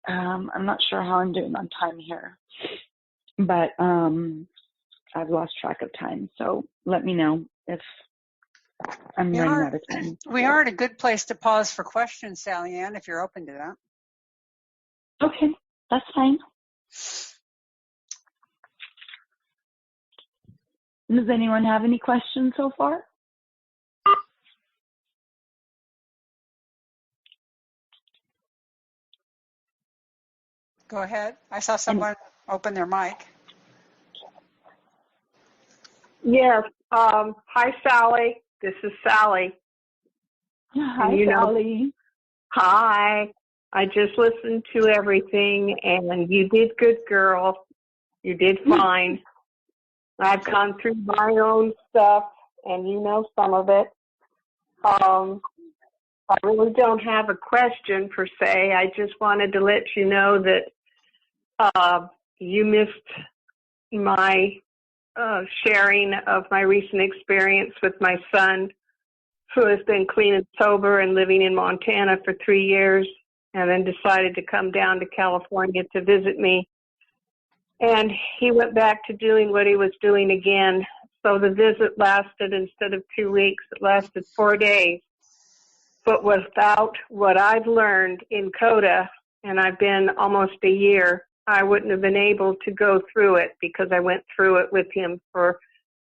not sure how I'm doing on time here, but I've lost track of time. So let me know if I'm running out of time. We are at a good place to pause for questions, Sally Ann, if you're open to that. Okay, that's fine. Does anyone have any questions so far? Go ahead. I saw someone open their mic. Yes. Hi, Sally. This is Sally. Hi, Sally. Hi. I just listened to everything, and you did good, girl. You did fine. I've gone through my own stuff, and you know some of it. I really don't have a question per se. I just wanted to let you know that you missed my sharing of my recent experience with my son, who has been clean and sober and living in Montana for 3 years, and then decided to come down to California to visit me. And he went back to doing what he was doing again. So the visit lasted, instead of 2 weeks, it lasted 4 days. But without what I've learned in CoDA, and I've been almost a year, I wouldn't have been able to go through it, because I went through it with him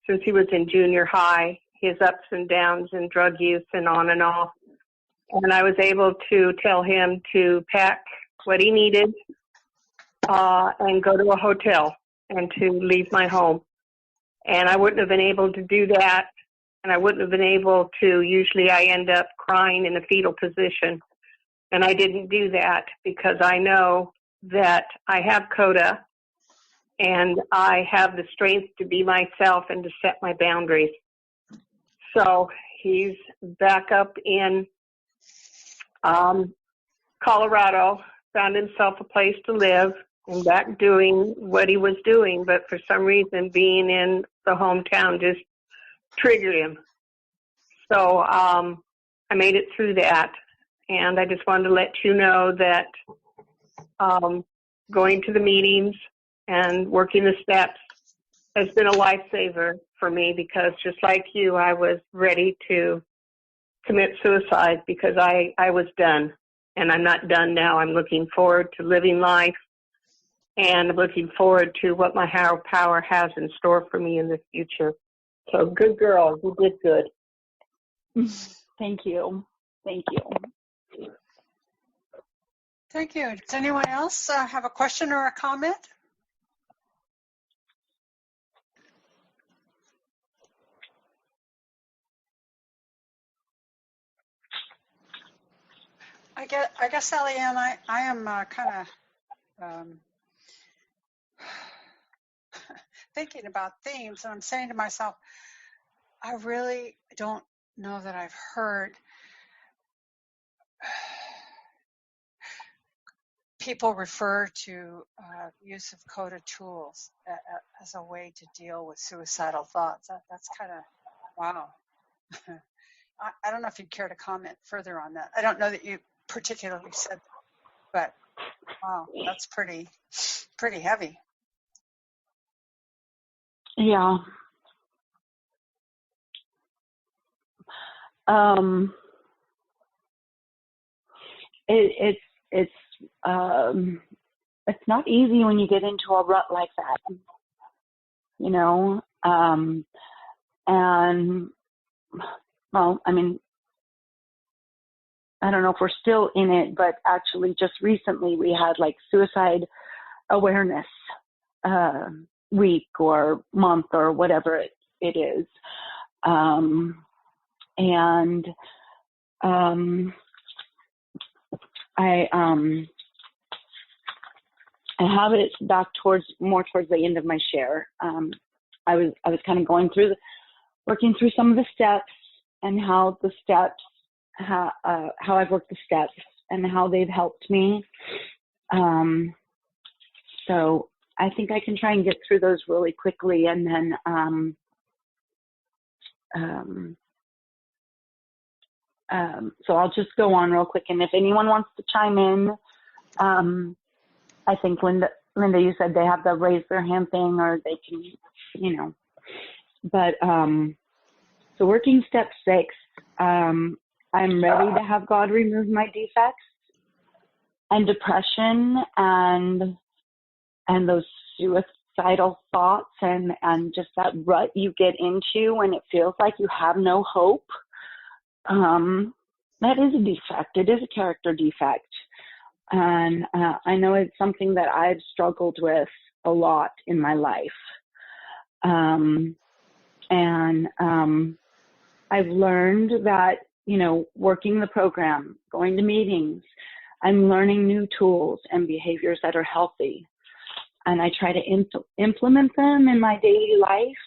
since he was in junior high, his ups and downs and drug use and on and off. And I was able to tell him to pack what he needed and go to a hotel and to leave my home. And I wouldn't have been able to do that. And I wouldn't have been able to, usually I end up crying in a fetal position. And I didn't do that because I know that I have CoDA and I have the strength to be myself and to set my boundaries. So he's back up in Colorado, found himself a place to live, and back doing what he was doing. But for some reason, being in the hometown just triggered him. So I made it through that. And I just wanted to let you know that going to the meetings and working the steps has been a lifesaver for me, because just like you, I was ready to commit suicide because I was done. And I'm not done now. I'm looking forward to living life, and I'm looking forward to what my higher power has in store for me in the future. So good girl. You did good. Thank you. Thank you. Thank you. Does anyone else have a question or a comment? guess, Sally Ann, I am kind of thinking about themes, and I'm saying to myself, I really don't know that I've heard people refer to use of CoDA tools as a way to deal with suicidal thoughts. That's kind of, wow. I don't know if you'd care to comment further on that. I don't know that you particularly said that, but wow, that's pretty heavy. Yeah. It's not easy when you get into a rut like that, you know. And well, I mean, I don't know if we're still in it, but actually just recently we had like suicide awareness week or month or whatever it is. I have it back more towards the end of my share. I was kind of working through some of the steps and how the steps, how I've worked the steps and how they've helped me. So I think I can try and get through those really quickly, and then so I'll just go on real quick. And if anyone wants to chime in, I think Linda, you said they have the raise their hand thing, or they can, you know. But so working step 6, I'm ready to have God remove my defects and depression and those suicidal thoughts and just that rut you get into when it feels like you have no hope. That is a defect. It is a character defect. And I know it's something that I've struggled with a lot in my life. I've learned that, you know, working the program, going to meetings, I'm learning new tools and behaviors that are healthy. And I try to implement them in my daily life.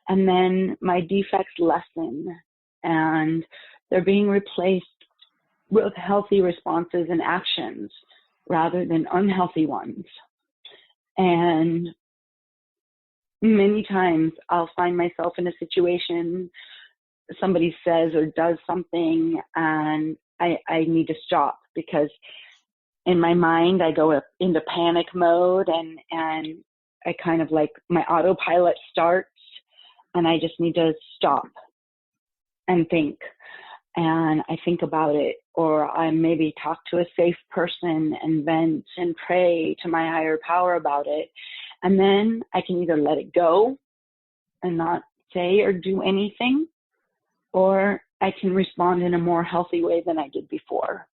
And then my defects lessen. And they're being replaced with healthy responses and actions rather than unhealthy ones. And many times I'll find myself in a situation, somebody says or does something, and I need to stop, because in my mind I go into panic mode, and I kind of like my autopilot starts, and I just need to stop and think. And I think about it, or I maybe talk to a safe person and vent and pray to my higher power about it. And then I can either let it go and not say or do anything, or I can respond in a more healthy way than I did before.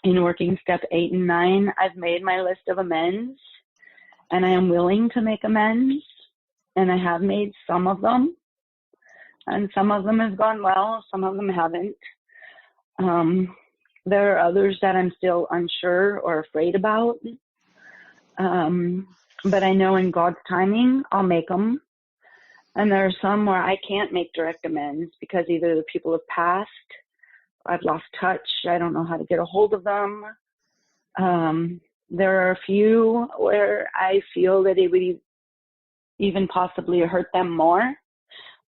In working step 8 and 9, I've made my list of amends, and I am willing to make amends. And I have made some of them, and some of them have gone well, some of them haven't. There are others that I'm still unsure or afraid about. But I know in God's timing, I'll make them. And there are some where I can't make direct amends because either the people have passed, I've lost touch, I don't know how to get a hold of them. There are a few where I feel that it would even possibly hurt them more,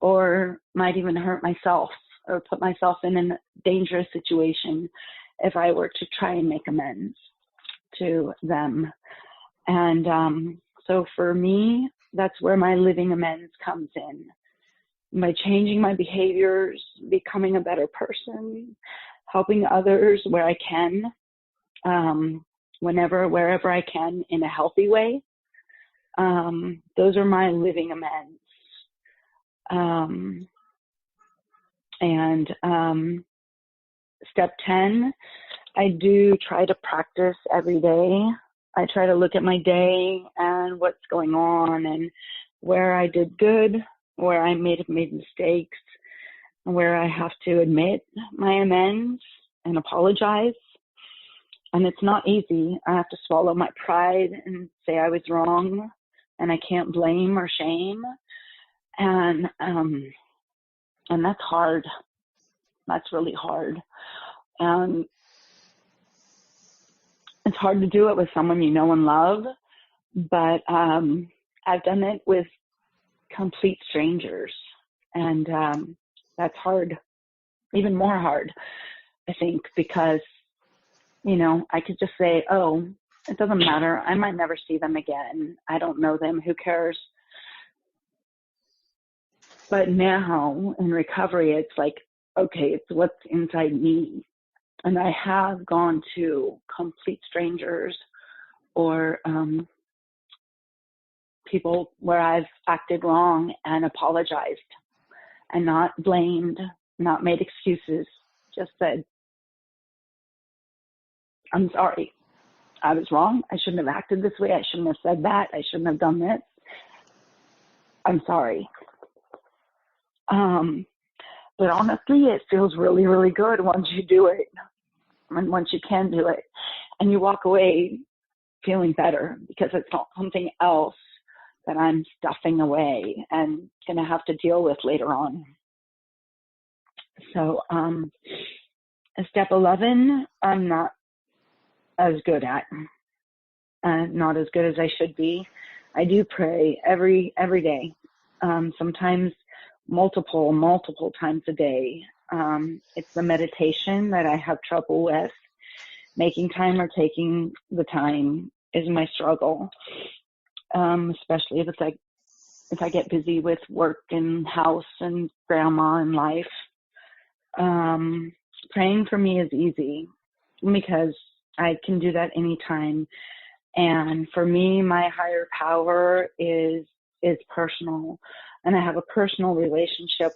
or might even hurt myself or put myself in a dangerous situation if I were to try and make amends to them. And so for me, that's where my living amends comes in. By changing my behaviors, becoming a better person, helping others where I can, wherever I can in a healthy way. Those are my living amends. Step 10, I do try to practice every day. I try to look at my day and what's going on and where I did good, where I made mistakes, where I have to admit my amends and apologize. And it's not easy. I have to swallow my pride and say I was wrong, and I can't blame or shame. And that's hard. That's really hard. And it's hard to do it with someone you know and love, but I've done it with complete strangers, and that's hard, even more hard, I think, because, you know, I could just say, oh, it doesn't matter. I might never see them again. I don't know them. Who cares? But now in recovery, it's like, okay, it's what's inside me. And I have gone to complete strangers or people where I've acted wrong and apologized and not blamed, not made excuses, just said, I'm sorry. I was wrong. I shouldn't have acted this way. I shouldn't have said that. I shouldn't have done this. I'm sorry. But honestly, it feels really, really good once you do it and once you can do it. And you walk away feeling better because it's not something else that I'm stuffing away and going to have to deal with later on. So step 11, I'm not as good at, not as good as I should be. I do pray every day, sometimes multiple times a day. It's the meditation that I have trouble with. Making time or taking the time is my struggle, especially if I get busy with work and house and grandma and life. Praying for me is easy because I can do that anytime. And for me, my higher power is personal. And I have a personal relationship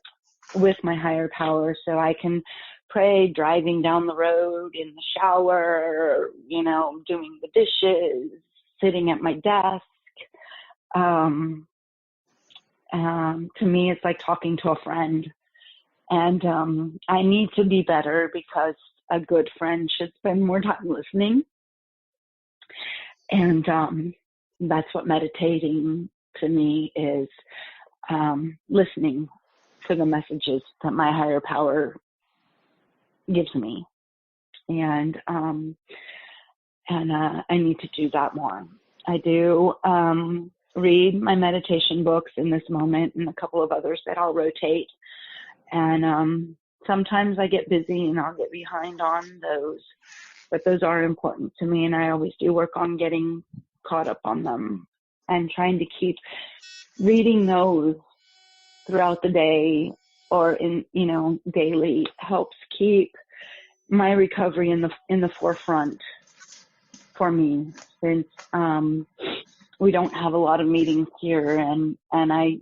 with my higher power, so I can pray driving down the road, in the shower, you know, doing the dishes, sitting at my desk. To me, it's like talking to a friend. And I need to be better because a good friend should spend more time listening. And that's what meditating to me is, listening to the messages that my higher power gives me. And I need to do that more. I do read my meditation books in this moment and a couple of others that I'll rotate. And sometimes I get busy and I'll get behind on those, but those are important to me, and I always do work on getting caught up on them and trying to keep reading those throughout the day or daily helps keep my recovery in the forefront for me, since we don't have a lot of meetings here, and I,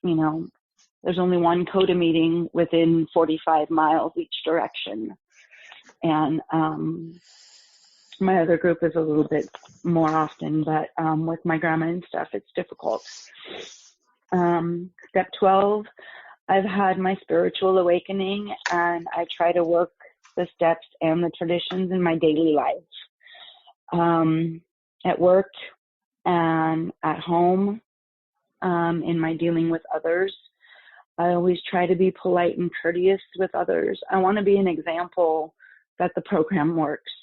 there's only one CoDA meeting within 45 miles each direction. And my other group is a little bit more often, but with my grandma and stuff, it's difficult. Step 12, I've had my spiritual awakening, and I try to work the steps and the traditions in my daily life. At work and at home, in my dealing with others. I always try to be polite and courteous with others. I want to be an example that the program works,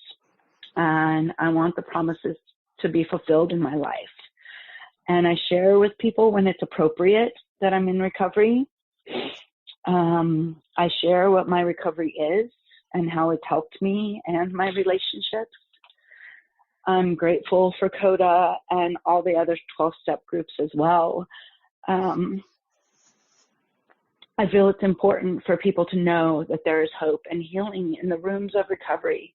and I want the promises to be fulfilled in my life. And I share with people when it's appropriate that I'm in recovery. I share what my recovery is and how it's helped me and my relationships. I'm grateful for CoDA and all the other 12-step groups as well. I feel it's important for people to know that there is hope and healing in the rooms of recovery.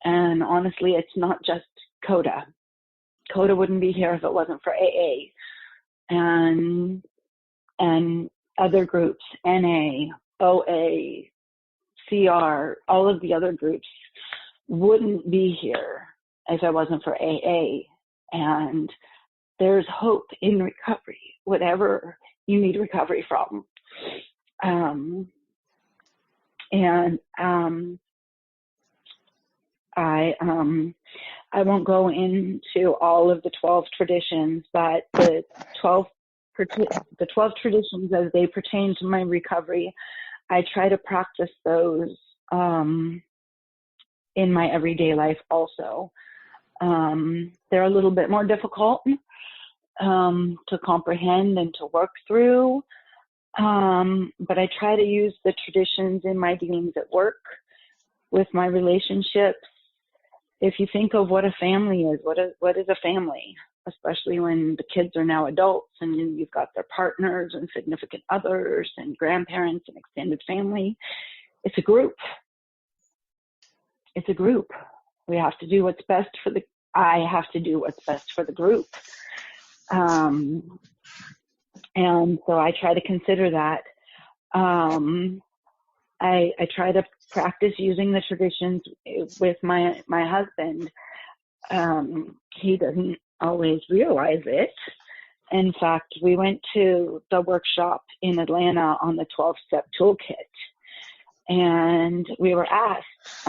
And honestly, it's not just CoDA. CoDA wouldn't be here if it wasn't for AA and other groups, NA, OA, CR, all of the other groups wouldn't be here if it wasn't for AA. And there's hope in recovery, whatever you need recovery from. And I won't go into all of the 12 traditions, but the 12 traditions as they pertain to my recovery, I try to practice those in my everyday life also. They're a little bit more difficult to comprehend and to work through, but I try to use the traditions in my dealings at work, with my relationships. If you think of what a family is, what is a family, especially when the kids are now adults and you've got their partners and significant others and grandparents and extended family, it's a group. It's a group. We have to do what's best for I have to do what's best for the group. And so I try to consider that. I try to practice using the traditions with my husband. He doesn't always realize it. In fact, we went to the workshop in Atlanta on the 12-step toolkit, and we were asked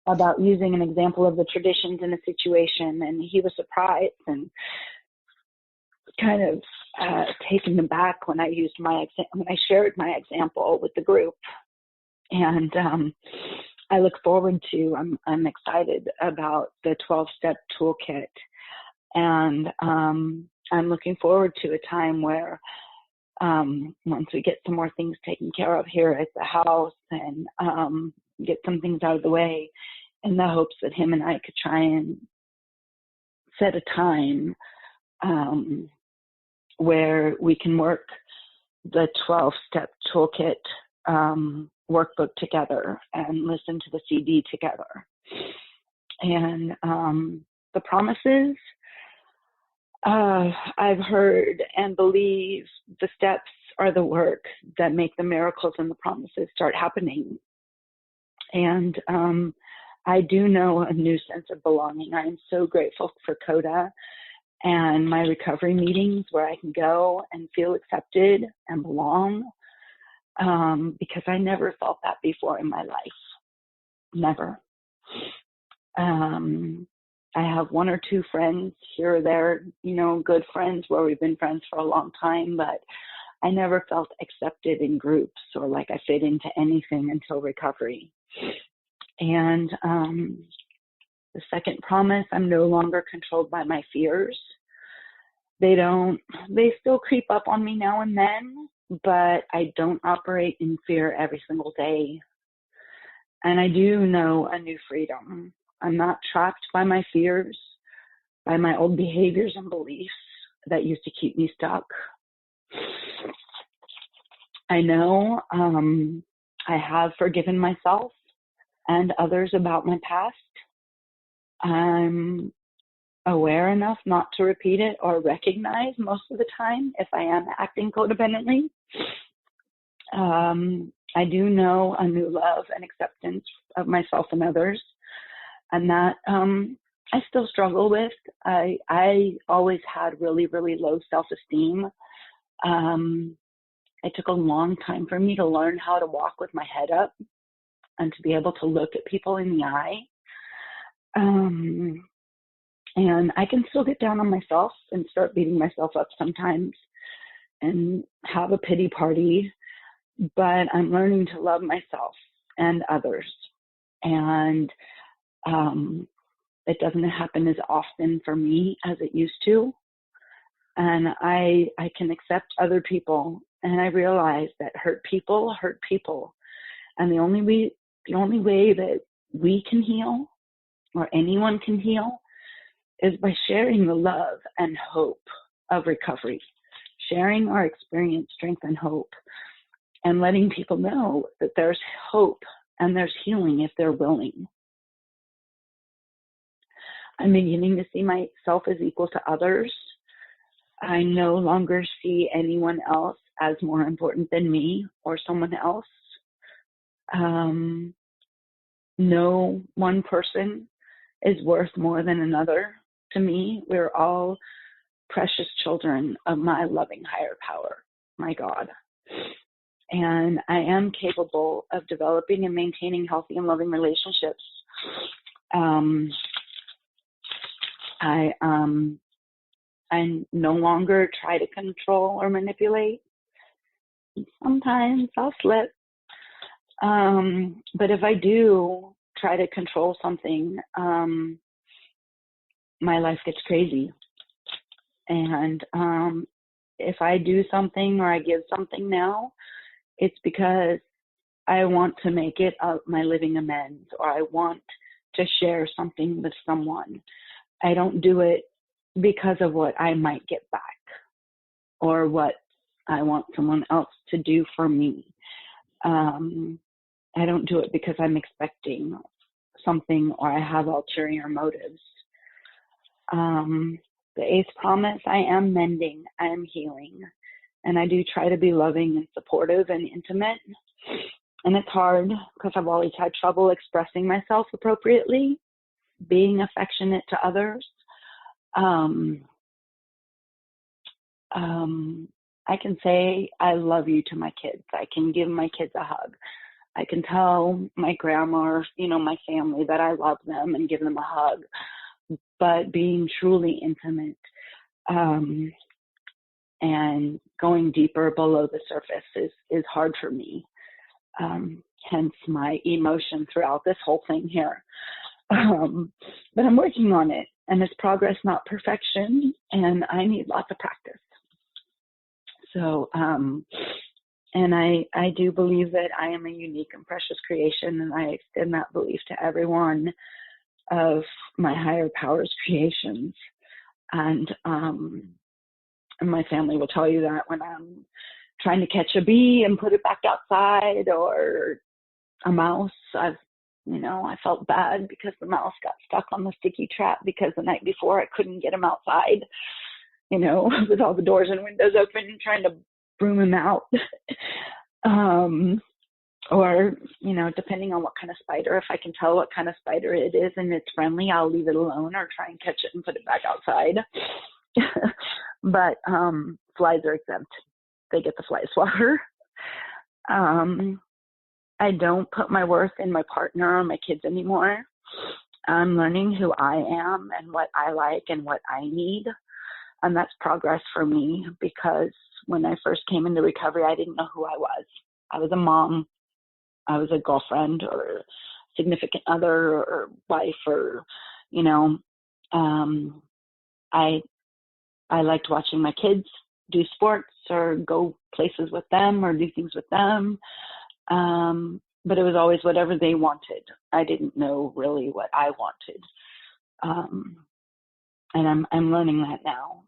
about using an example of the traditions in a situation, and he was surprised and kind of taken aback when I shared my example with the group. And I look forward to, I'm excited about the 12-step toolkit. And I'm looking forward to a time where once we get some more things taken care of here at the house and get some things out of the way, in the hopes that him and I could try and set a time where we can work the 12-step toolkit workbook together and listen to the CD together. And the promises, I've heard and believe the steps are the work that make the miracles and the promises start happening. And I do know a new sense of belonging. I am so grateful for CoDA and my recovery meetings where I can go and feel accepted and belong, because I never felt that before in my life. Never. I have one or two friends here or there, good friends where we've been friends for a long time, but I never felt accepted in groups or like I fit into anything until recovery. And the second promise, I'm no longer controlled by my fears. They still creep up on me now and then, but I don't operate in fear every single day. And I do know a new freedom. I'm not trapped by my fears, by my old behaviors and beliefs that used to keep me stuck. I know I have forgiven myself and others about my past. I'm aware enough not to repeat it or recognize most of the time if I am acting codependently. I do know a new love and acceptance of myself and others, and that I still struggle with. I always had really, really low self-esteem. It took a long time for me to learn how to walk with my head up and to be able to look at people in the eye. And I can still get down on myself and start beating myself up sometimes and have a pity party, but I'm learning to love myself and others. And it doesn't happen as often for me as it used to. And I can accept other people, and I realize that hurt people. And the only way that we can heal, or anyone can heal, is by sharing the love and hope of recovery, sharing our experience, strength, and hope, and letting people know that there's hope and there's healing if they're willing. I'm beginning to see myself as equal to others. I no longer see anyone else as more important than me or someone else. No one person is worth more than another to me. We're all precious children of my loving higher power, my God. And I am capable of developing and maintaining healthy and loving relationships. I no longer try to control or manipulate. Sometimes I'll slip. But if I do try to control something, my life gets crazy. And if I do something or I give something now, it's because I want to make it my living amends, or I want to share something with someone. I don't do it because of what I might get back or what I want someone else to do for me. I don't do it because I'm expecting something or I have ulterior motives. The eighth promise, I am mending, I am healing. And I do try to be loving and supportive and intimate. And it's hard because I've always had trouble expressing myself appropriately, being affectionate to others. I can say I love you to my kids. I can give my kids a hug. I can tell my grandma or, my family that I love them and give them a hug. But being truly intimate and going deeper below the surface is hard for me. Hence my emotion throughout this whole thing here. But I'm working on it, and it's progress, not perfection, and I need lots of practice. So, and I do believe that I am a unique and precious creation, and I extend that belief to every one of my higher powers creations. And my family will tell you that when I'm trying to catch a bee and put it back outside, or a mouse, I felt bad because the mouse got stuck on the sticky trap because the night before I couldn't get him outside, with all the doors and windows open and trying to broom him out. Or, depending on what kind of spider, if I can tell what kind of spider it is and it's friendly, I'll leave it alone or try and catch it and put it back outside. But flies are exempt. They get the fly swatter. I don't put my worth in my partner or my kids anymore. I'm learning who I am and what I like and what I need. And that's progress for me, because when I first came into recovery, I didn't know who I was. I was a mom. I was a girlfriend or significant other or wife, or, I liked watching my kids do sports or go places with them or do things with them. But it was always whatever they wanted. I didn't know really what I wanted. And I'm learning that now.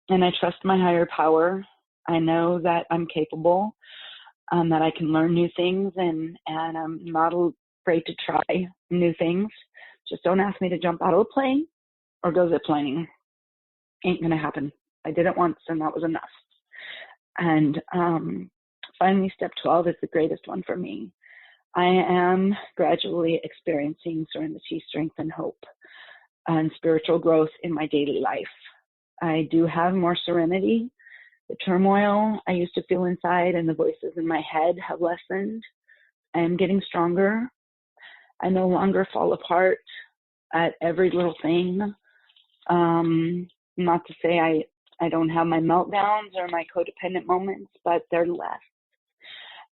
And I trust my higher power. I know that I'm capable, that I can learn new things, and I'm not afraid to try new things. Just don't ask me to jump out of a plane or go zip lining. Ain't going to happen. I did it once, and that was enough. And finally, step 12 is the greatest one for me. I am gradually experiencing serenity, strength, and hope, and spiritual growth in my daily life. I do have more serenity. The turmoil I used to feel inside and the voices in my head have lessened. I am getting stronger. I no longer fall apart at every little thing. Not to say I don't have my meltdowns or my codependent moments, but they're less.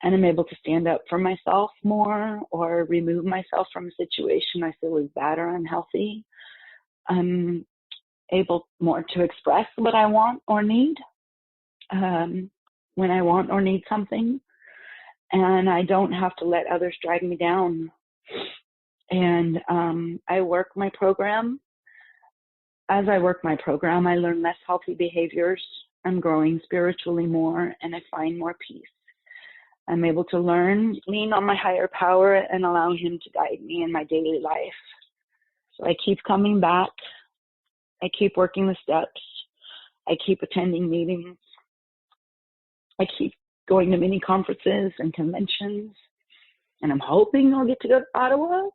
And I'm able to stand up for myself more, or remove myself from a situation I feel is bad or unhealthy. I'm able more to express what I want or need when I want or need something. And I don't have to let others drag me down. And I work my program. As I work my program, I learn less healthy behaviors. I'm growing spiritually more, and I find more peace. I'm able to lean on my higher power and allow him to guide me in my daily life. So I keep coming back. I keep working the steps. I keep attending meetings. I keep going to many conferences and conventions. And I'm hoping I'll get to go to Ottawa.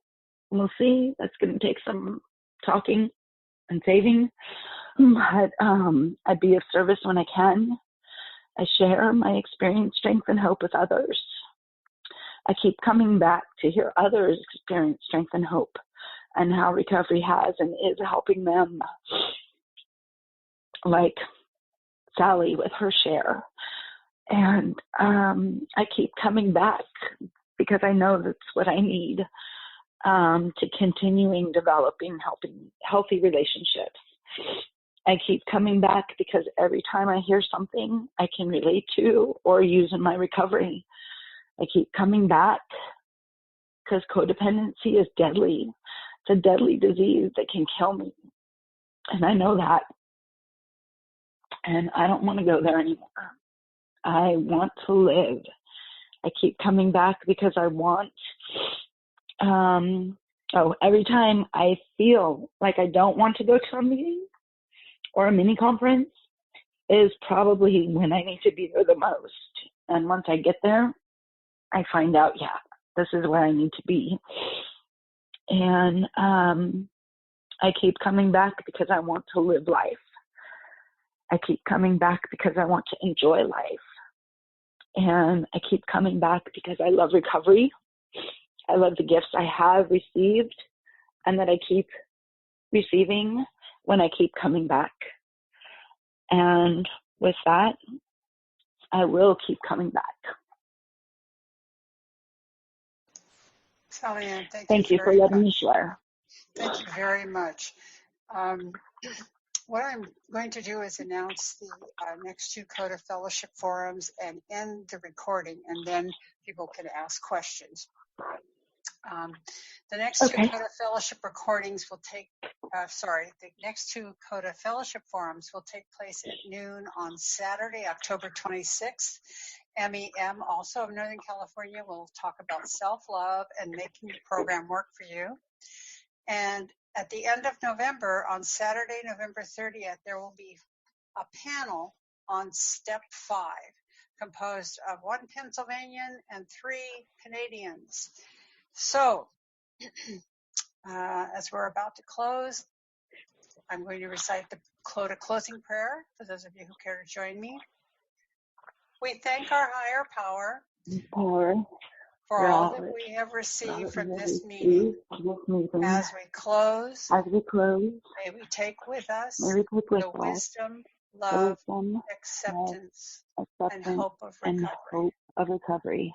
We'll see. That's going to take some talking and saving. But I'd be of service when I can. I share my experience, strength, and hope with others. I keep coming back to hear others experience strength and hope and how recovery has and is helping them, like Salle with her share. And I keep coming back because I know that's what I need to continuing developing healthy relationships. I keep coming back because every time I hear something I can relate to or use in my recovery, I keep coming back because codependency is deadly. It's a deadly disease that can kill me. And I know that. And I don't want to go there anymore. I want to live. I keep coming back because I want, every time I feel like I don't want to go to a meeting or a mini conference is probably when I need to be there the most. And once I get there, I find out, yeah, this is where I need to be. And I keep coming back because I want to live life. I keep coming back because I want to enjoy life. And I keep coming back because I love recovery. I love the gifts I have received and that I keep receiving when I keep coming back. And with that, I will keep coming back. Sally Ann, Thank you for letting me share. Thank you very much. What I'm going to do is announce the next two CoDA Fellowship Forums and end the recording, and then people can ask questions. The next two CoDA Fellowship recordings will take, the next two CoDA Fellowship Forums will take place at noon on Saturday, October 26th. MEM, also of Northern California, will talk about self-love and making the program work for you. And at the end of November, on Saturday, November 30th, there will be a panel on Step 5, composed of 1 Pennsylvanian and 3 Canadians. So, as we're about to close, I'm going to recite the CoDA closing prayer for those of you who care to join me. We thank our higher power for all that we have received from this meeting. As we close, may we take with us the wisdom, love, acceptance, and hope of recovery.